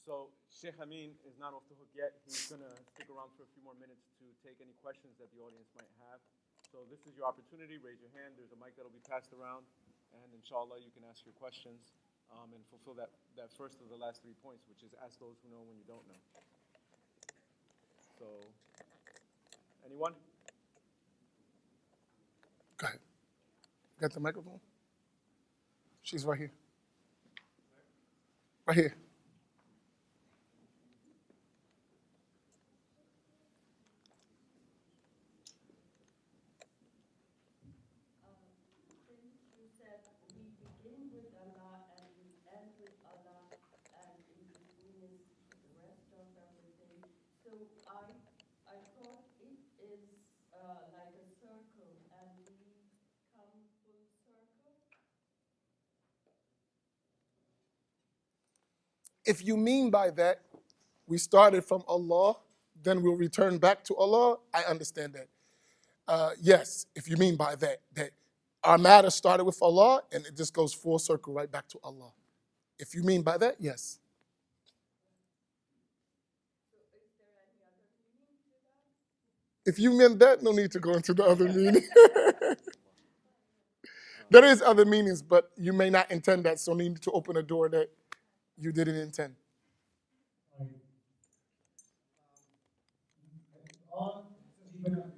So Sheikh Amin is not off the hook yet. He's going to stick around for a few more minutes to take any questions that the audience might have. So this is your opportunity. Raise your hand. There's a mic that will be passed around. And inshallah, you can ask your questions and fulfill that first of the last 3 points, which is ask those who know when you don't know. So, anyone? Go ahead. Got the microphone? She's right here. Right here. If you mean by that, we started from Allah, then we'll return back to Allah, I understand that. Yes, if you mean by that our matter started with Allah and it just goes full circle right back to Allah. If you mean by that, yes. If you meant that, no need to go into the other meaning. There is other meanings, but you may not intend that, so need to open a door that you didn't intend. Since you've been talking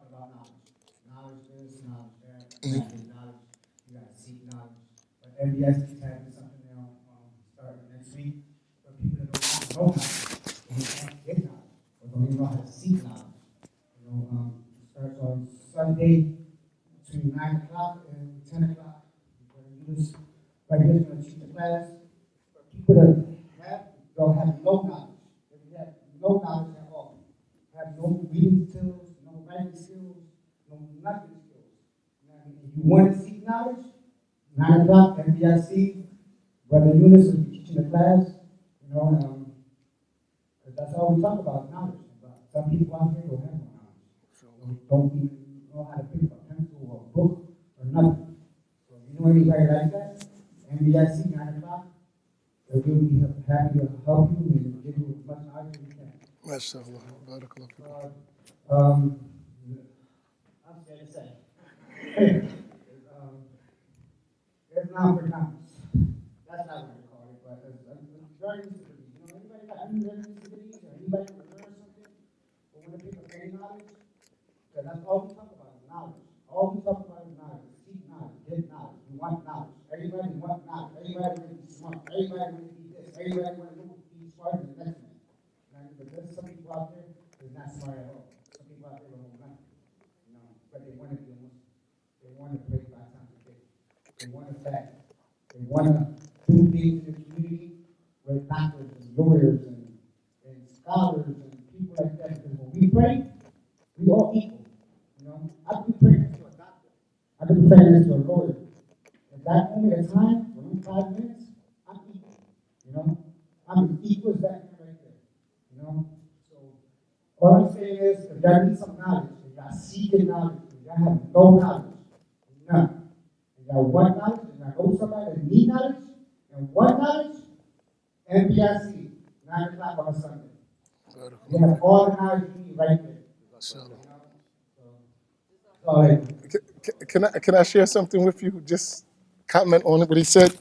about knowledge this, knowledge that, knowledge, you got to seek knowledge. But MBS is having something now starting next week for people that don't know knowledge, they can't get knowledge, or don't even know how to seek knowledge. It starts on Sunday between 9 o'clock and 10 o'clock. You just right here is going to teach the class for people that don't have no knowledge. They have no knowledge at all. Have no reading skills, no writing skills, no nothing skills. If you want to seek knowledge, 9 o'clock, MBIC, Brother Yunus will be teaching the class. That's all we talk about, knowledge. But some people out here don't have no knowledge. Don't even know how to pick up a pencil or a book or nothing. So if you know anybody like that, MBIC, 9 o'clock, we'll be happy to help you and give you as much knowledge as we can. MashaAllah. Barakallah. I'm scared to say. There's not for comments. That's not what we call it, but it's very disabilities. Anybody got any disabilities or anybody can learn something or want to pick up any knowledge? Because that's all we talk about is knowledge. All we talk about is knowledge. Seek knowledge, get knowledge. We want knowledge. Everybody wants knowledge. Everybody wants to be smart. Everybody wants to be this. Everybody wants to be smart than the next man. But there's some people out there that's not smart at all. Some people out there don't know nothing. But they want to be Muslim. They want to pray 5 times a day. They want to fast. They want to do things in the community with doctors and lawyers and scholars and people like that. Because when we pray, we all equal. I could be praying next to a doctor. I could be praying next to a lawyer. At that moment in time, for 5 minutes, I'm equal. I'm as equal as that man right there. So all I'm saying is, if y'all need some knowledge, if y'all seeking knowledge, if y'all have no knowledge, none. If y'all want knowledge, if y'all know somebody that need knowledge and want knowledge, NBIC, 9 o'clock on a Sunday. You have all the knowledge you need right there. Can I share something with you? Just comment on what he said.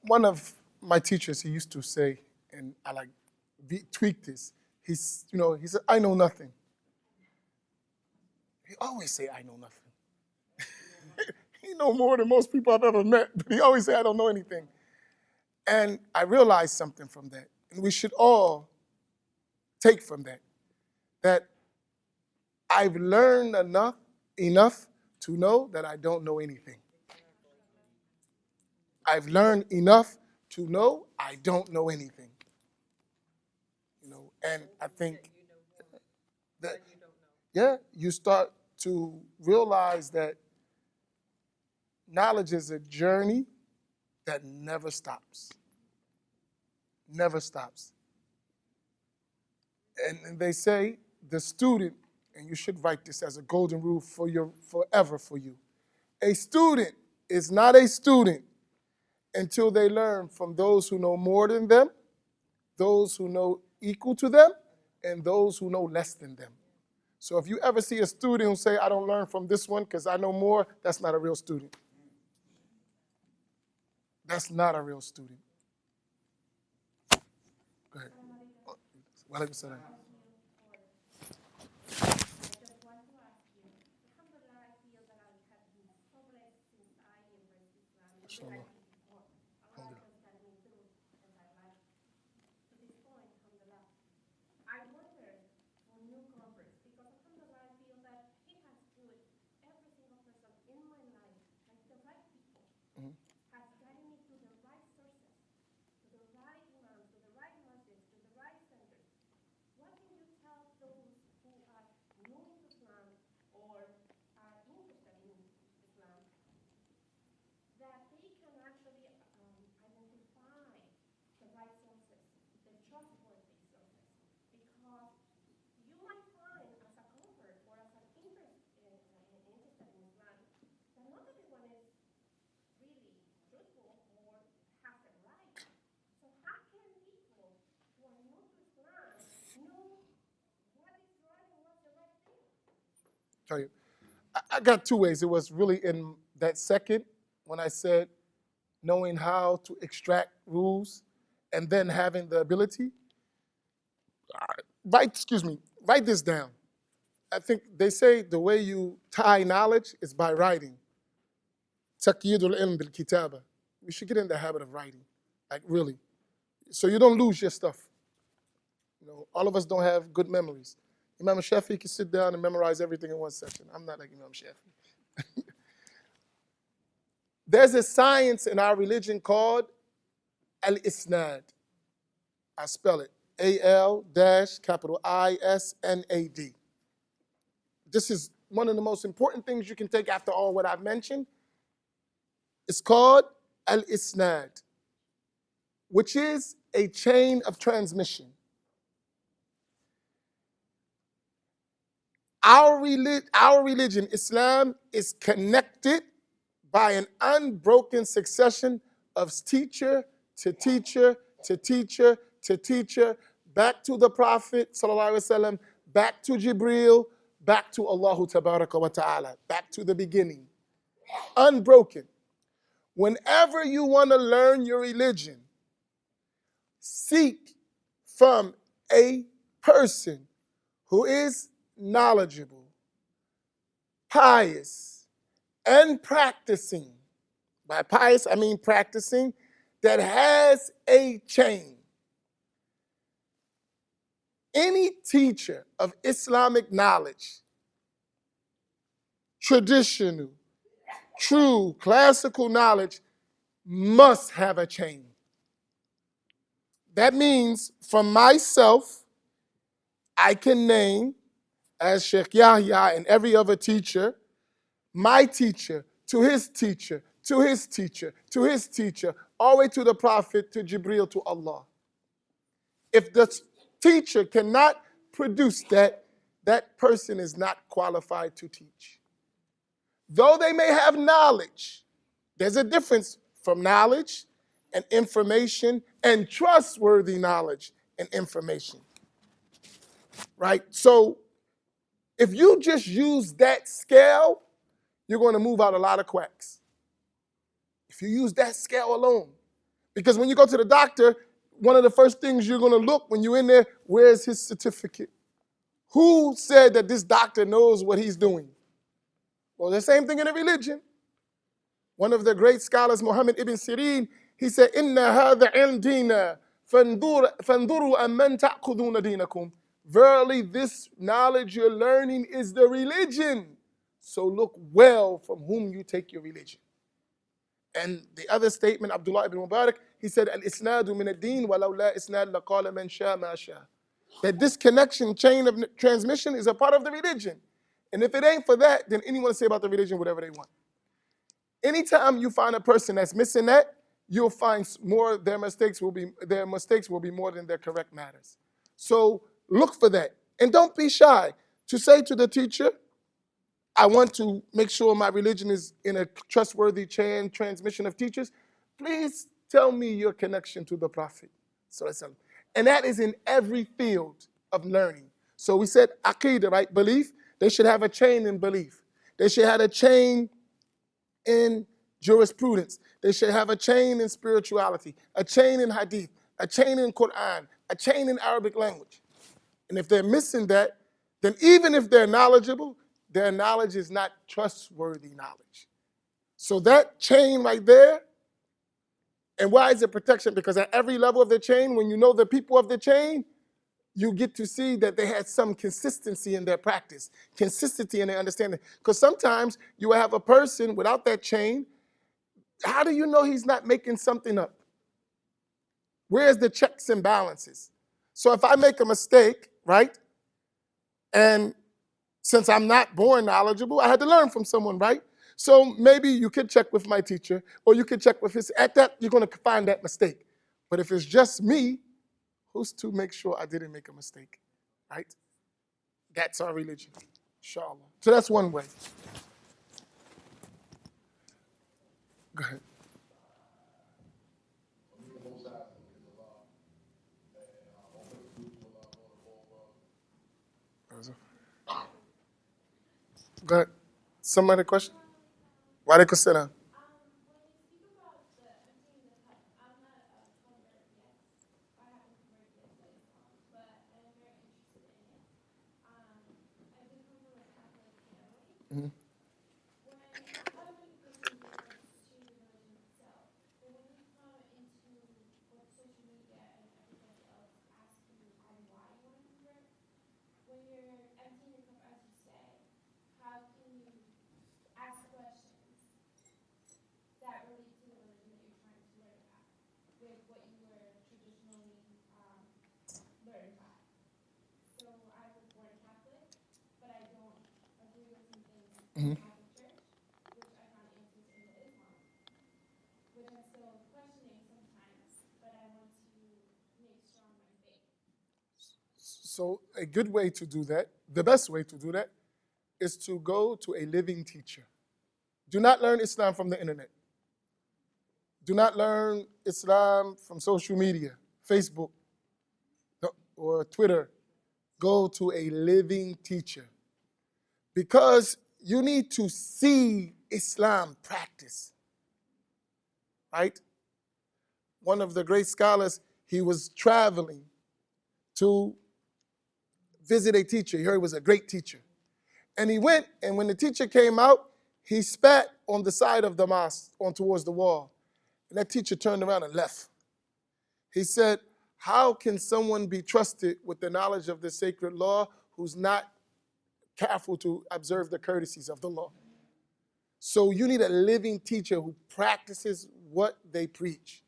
One of my teachers, he used to say, and I like tweak this. He said, I know nothing. He always say, I know nothing. He know more than most people I've ever met, but he always say, I don't know anything. And I realized something from that. And we should all take from that I've learned enough to know that I don't know anything. I've learned enough to know I don't know anything. And I think that, yeah, you start to realize that knowledge is a journey that never stops. Never stops. And they say the student, and you should write this as a golden rule forever for you. A student is not a student until they learn from those who know more than them, those who know equal to them, and those who know less than them. So if you ever see a student who say, I don't learn from this one because I know more, that's not a real student. That's not a real student. Go ahead. Walaikum salam. Tell you, I got two ways. It was really in that second when I said knowing how to extract rules and then having the ability. Write this down. I think they say the way you tie knowledge is by writing. Taqyidul ilm bil kitaba. We should get in the habit of writing, like really, so you don't lose your stuff. All of us don't have good memories. Imam Shafi can sit down and memorize everything in one session. I'm not like Imam Shafi. There's a science in our religion called al-isnad. I spell it, Al-isnad. This is one of the most important things you can take after all what I've mentioned. It's called al-isnad, which is a chain of transmission. Our religion, Islam, is connected by an unbroken succession of teacher to teacher to teacher to teacher, back to the Prophet, sallallahu alaihi wasallam, back to Jibril, back to Allahu tabaraka wa ta'ala, back to the beginning. Unbroken. Whenever you want to learn your religion, seek from a person who is knowledgeable, pious, and practicing. By pious, I mean practicing, that has a chain. Any teacher of Islamic knowledge, traditional, true, classical knowledge, must have a chain. That means, from myself, I can name, as Sheikh Yahya and every other teacher, my teacher, to his teacher, to his teacher, to his teacher, all the way to the Prophet, to Jibril, to Allah. If the teacher cannot produce that, that person is not qualified to teach. Though they may have knowledge, there's a difference from knowledge and information and trustworthy knowledge and information. Right? So if you just use that scale, you're going to move out a lot of quacks. If you use that scale alone. Because when you go to the doctor, one of the first things you're going to look when you're in there, where's his certificate? Who said that this doctor knows what he's doing? Well, the same thing in a religion. One of the great scholars, Muhammad ibn Sirin, he said, "Inna hadha ilm dina, fanduru amman ta'khuduna dinakum." Verily, this knowledge you're learning is the religion. So look well from whom you take your religion. And the other statement, Abdullah ibn Mubarak, he said, "Al-isnadu min ad-din, walau la isnad laqala man sha ma sha." That this connection, chain of transmission is a part of the religion. And if it ain't for that, then anyone say about the religion whatever they want. Anytime you find a person that's missing that, you'll find more their mistakes will be more than their correct matters. So look for that. And don't be shy to say to the teacher, I want to make sure my religion is in a trustworthy chain transmission of teachers. Please tell me your connection to the Prophet. And that is in every field of learning. So we said Aqidah, right? Belief. They should have a chain in belief. They should have a chain in jurisprudence. They should have a chain in spirituality, a chain in hadith, a chain in Quran, a chain in Arabic language. And if they're missing that, then even if they're knowledgeable, their knowledge is not trustworthy knowledge. So that chain right there, and why is it protection? Because at every level of the chain, when you know the people of the chain, you get to see that they had some consistency in their practice, consistency in their understanding. Because sometimes you will have a person without that chain. How do you know he's not making something up? Where's the checks and balances? So if I make a mistake, right, and since I'm not born knowledgeable, I had to learn from someone, right? So maybe you could check with my teacher, or you could check with his, at that, you're going to find that mistake. But if it's just me, who's to make sure I didn't make a mistake, right? That's our religion, inshallah. So that's one way. Go ahead. Go ahead. Somebody question? Wa alaikum salam. Mm-hmm. Mm-hmm. So a good way to do that, the best way to do that, is to go to a living teacher. Do not learn Islam from the internet. Do not learn Islam from social media, Facebook, or Twitter. Go to a living teacher. Because you need to see Islam practice. Right? One of the great scholars, he was traveling to visit a teacher. He heard he was a great teacher. And he went, and when the teacher came out, he spat on the side of the mosque, on towards the wall. And that teacher turned around and left. He said, how can someone be trusted with the knowledge of the sacred law who's not careful to observe the courtesies of the law? So you need a living teacher who practices what they preach.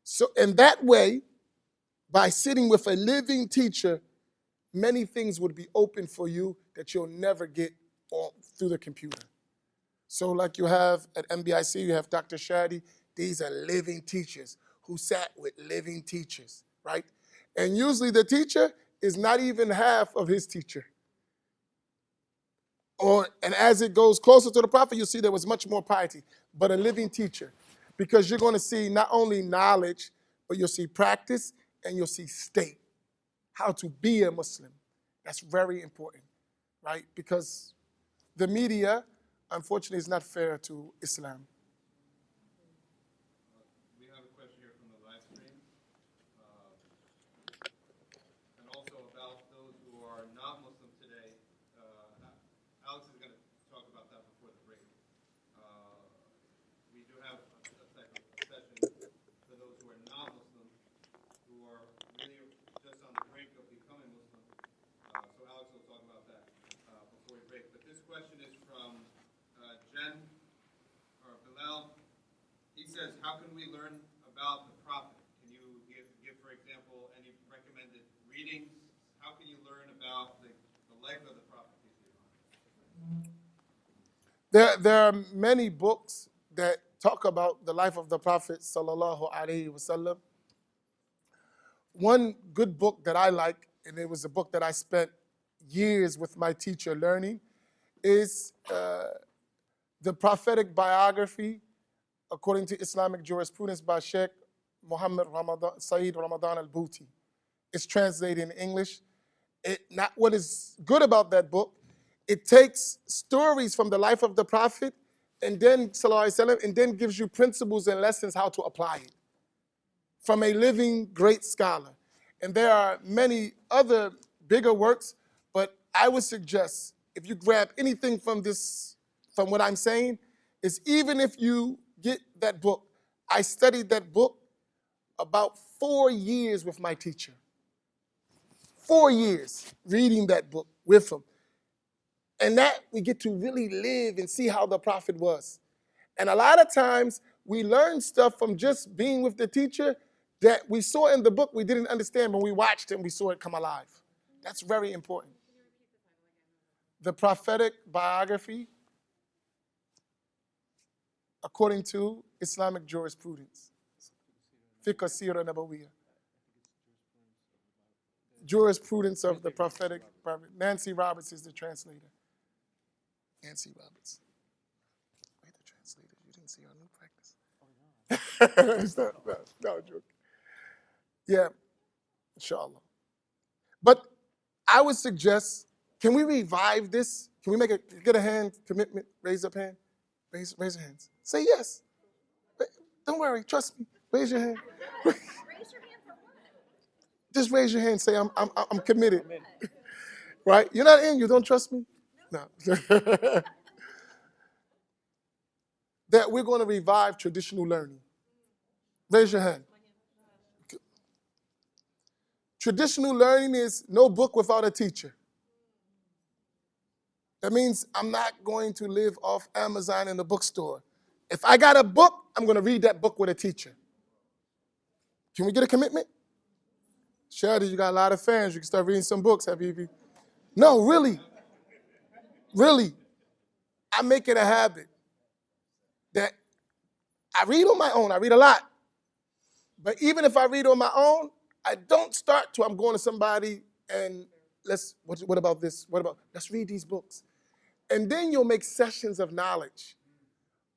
So in that way, by sitting with a living teacher, many things would be open for you that you'll never get through the computer. So like you have at MBIC, you have Dr. Shadi. These are living teachers who sat with living teachers, right? And usually the teacher is not even half of his teacher. And as it goes closer to the Prophet, you'll see there was much more piety, but a living teacher. Because you're going to see not only knowledge, but you'll see practice and you'll see state. How to be a Muslim. That's very important, right? Because the media, unfortunately, is not fair to Islam. We have a question here from the says, how can we learn about the Prophet? Can you give, for example, any recommended readings? How can you learn about the life of the Prophet? There are many books that talk about the life of the Prophet sallallahu alaihi wasallam. One good book that I like, and it was a book that I spent years with my teacher learning, is the prophetic biography according to Islamic jurisprudence by Sheikh Muhammad Saeed Ramadan al-Bouti. It's translated in English. What is good about that book, it takes stories from the life of the Prophet and then, sallallahu alaihi wasallam, and then gives you principles and lessons how to apply it from a living great scholar. And there are many other bigger works, but I would suggest if you grab anything from what I'm saying, is even if you get that book. I studied that book about 4 years with my teacher. 4 years reading that book with him. And that we get to really live and see how the Prophet was. And a lot of times we learn stuff from just being with the teacher that we saw in the book we didn't understand. When we watched it, we saw it come alive. That's very important. The prophetic biography according to Islamic jurisprudence. Fiqh Sira Nabawiyya. Jurisprudence of the prophetic. Nancy Roberts is the translator. Nancy Roberts. Wait, the translator. You didn't see our new practice. No, joke. Yeah, inshallah. But I would suggest, can we revive this? Can we get a hand commitment? Raise up hand. Raise your hands. Say yes. Don't worry, trust me. Raise your hand. Raise your hand for what? Just raise your hand. Say I'm committed. Right? You're not in. You don't trust me. No. That we're going to revive traditional learning. Raise your hand. Traditional learning is no book without a teacher. That means I'm not going to live off Amazon in the bookstore. If I got a book, I'm going to read that book with a teacher. Can we get a commitment? Shadi, you got a lot of fans. You can start reading some books, Habibi. No, really. Really. I make it a habit that I read on my own. I read a lot. But even if I read on my own, I don't start till I'm going to somebody and what about this? Let's read these books. And then you'll make sessions of knowledge.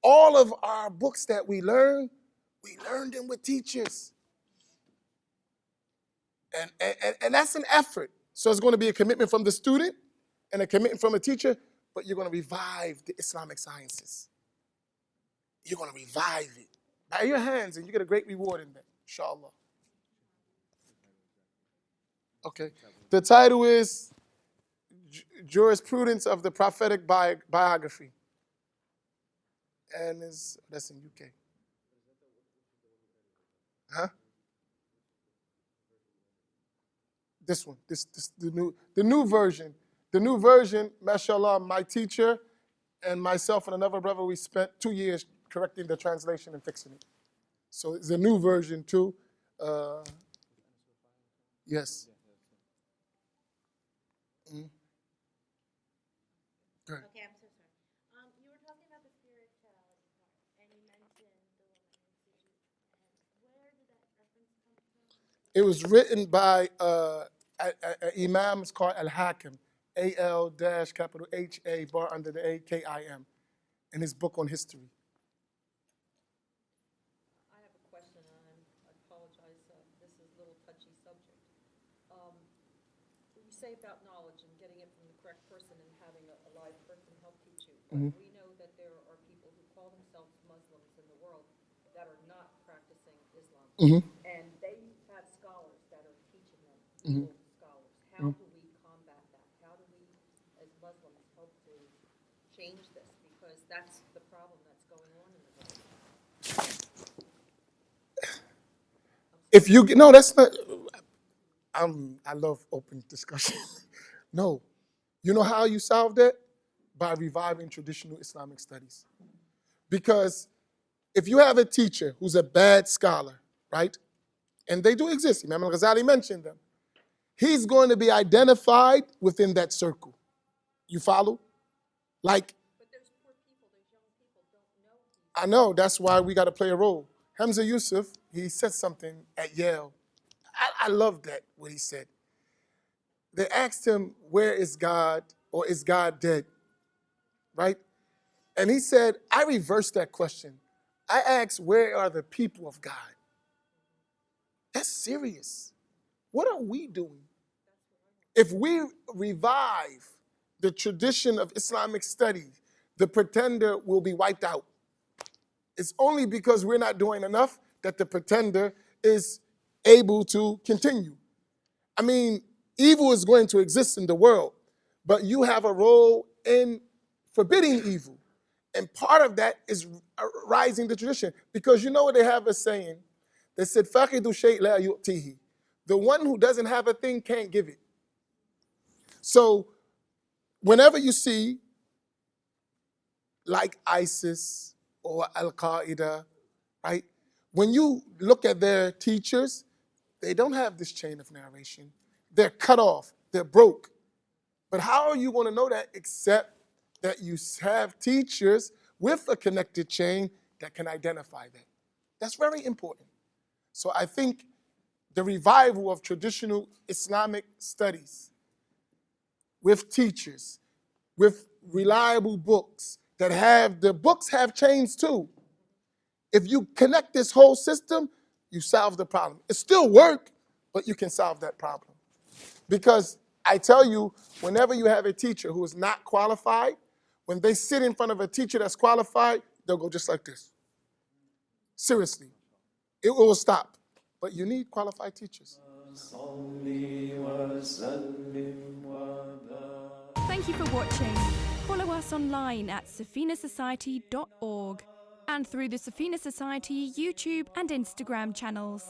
All of our books that we learned them with teachers. And that's an effort. So it's going to be a commitment from the student and a commitment from a teacher, but you're going to revive the Islamic sciences. You're going to revive it by your hands, and you get a great reward in that, inshallah. Okay. The title is Jurisprudence of the Prophetic Biography. And that's in UK. Huh? This one. The new version. The new version, mashallah, my teacher and myself and another brother, we spent 2 years correcting the translation and fixing it. So it's a new version too. Yes. Mm. Good. Okay, I'm so sorry. You were talking about the spirituality part, and you mentioned the woman in City. And where did that reference come from? It was written by an imam. It's called Al-Hakim, AL-HA bar under the A, KIM, in his book on history. I have a question, and I apologize, this is a little touchy subject. You say about knowledge and getting it from the correct person and having a live person help teach you. Mhm. We know that there are people who call themselves Muslims in the world that are not practicing Islam. Mhm. And they have scholars that are teaching them, Mhm. evil scholars. How do we combat that? How do we, as Muslims, help to change this? Because that's the problem that's going on in the world. If you no, that's not. I love open discussion. No, you know how you solve that? By reviving traditional Islamic studies, because if you have a teacher who's a bad scholar, right? And they do exist, Imam al-Ghazali mentioned them. He's going to be identified within that circle. You follow? Like, But those poor people, those young people don't know these. I know, that's why we got to play a role. Hamza Yusuf, he said something at Yale. I love that, what he said. They asked him, where is God, or is God dead? Right? And he said, I reversed that question. I asked, where are the people of God? That's serious. What are we doing? If we revive the tradition of Islamic study, the pretender will be wiped out. It's only because we're not doing enough that the pretender is able to continue. I mean, evil is going to exist in the world, but you have a role in forbidding evil. And part of that is rising the tradition. Because you know what they have a saying? They said, فَقِدُ شَيْءٍ لَا يُؤْتِيهِ. The one who doesn't have a thing can't give it. So whenever you see like ISIS or Al-Qaeda, right? When you look at their teachers, they don't have this chain of narration. They're cut off. They're broke. But how are you going to know that except that you have teachers with a connected chain that can identify that? That's very important. So I think the revival of traditional Islamic studies with teachers, with reliable books that have, the books have chains too. If you connect this whole system, you solve the problem. It still work, but you can solve that problem. Because I tell you, whenever you have a teacher who is not qualified, when they sit in front of a teacher that's qualified, they'll go just like this. Seriously, it will stop. But you need qualified teachers. Thank you for watching. Follow us online at safinasociety.org and through the Safina Society YouTube and Instagram channels.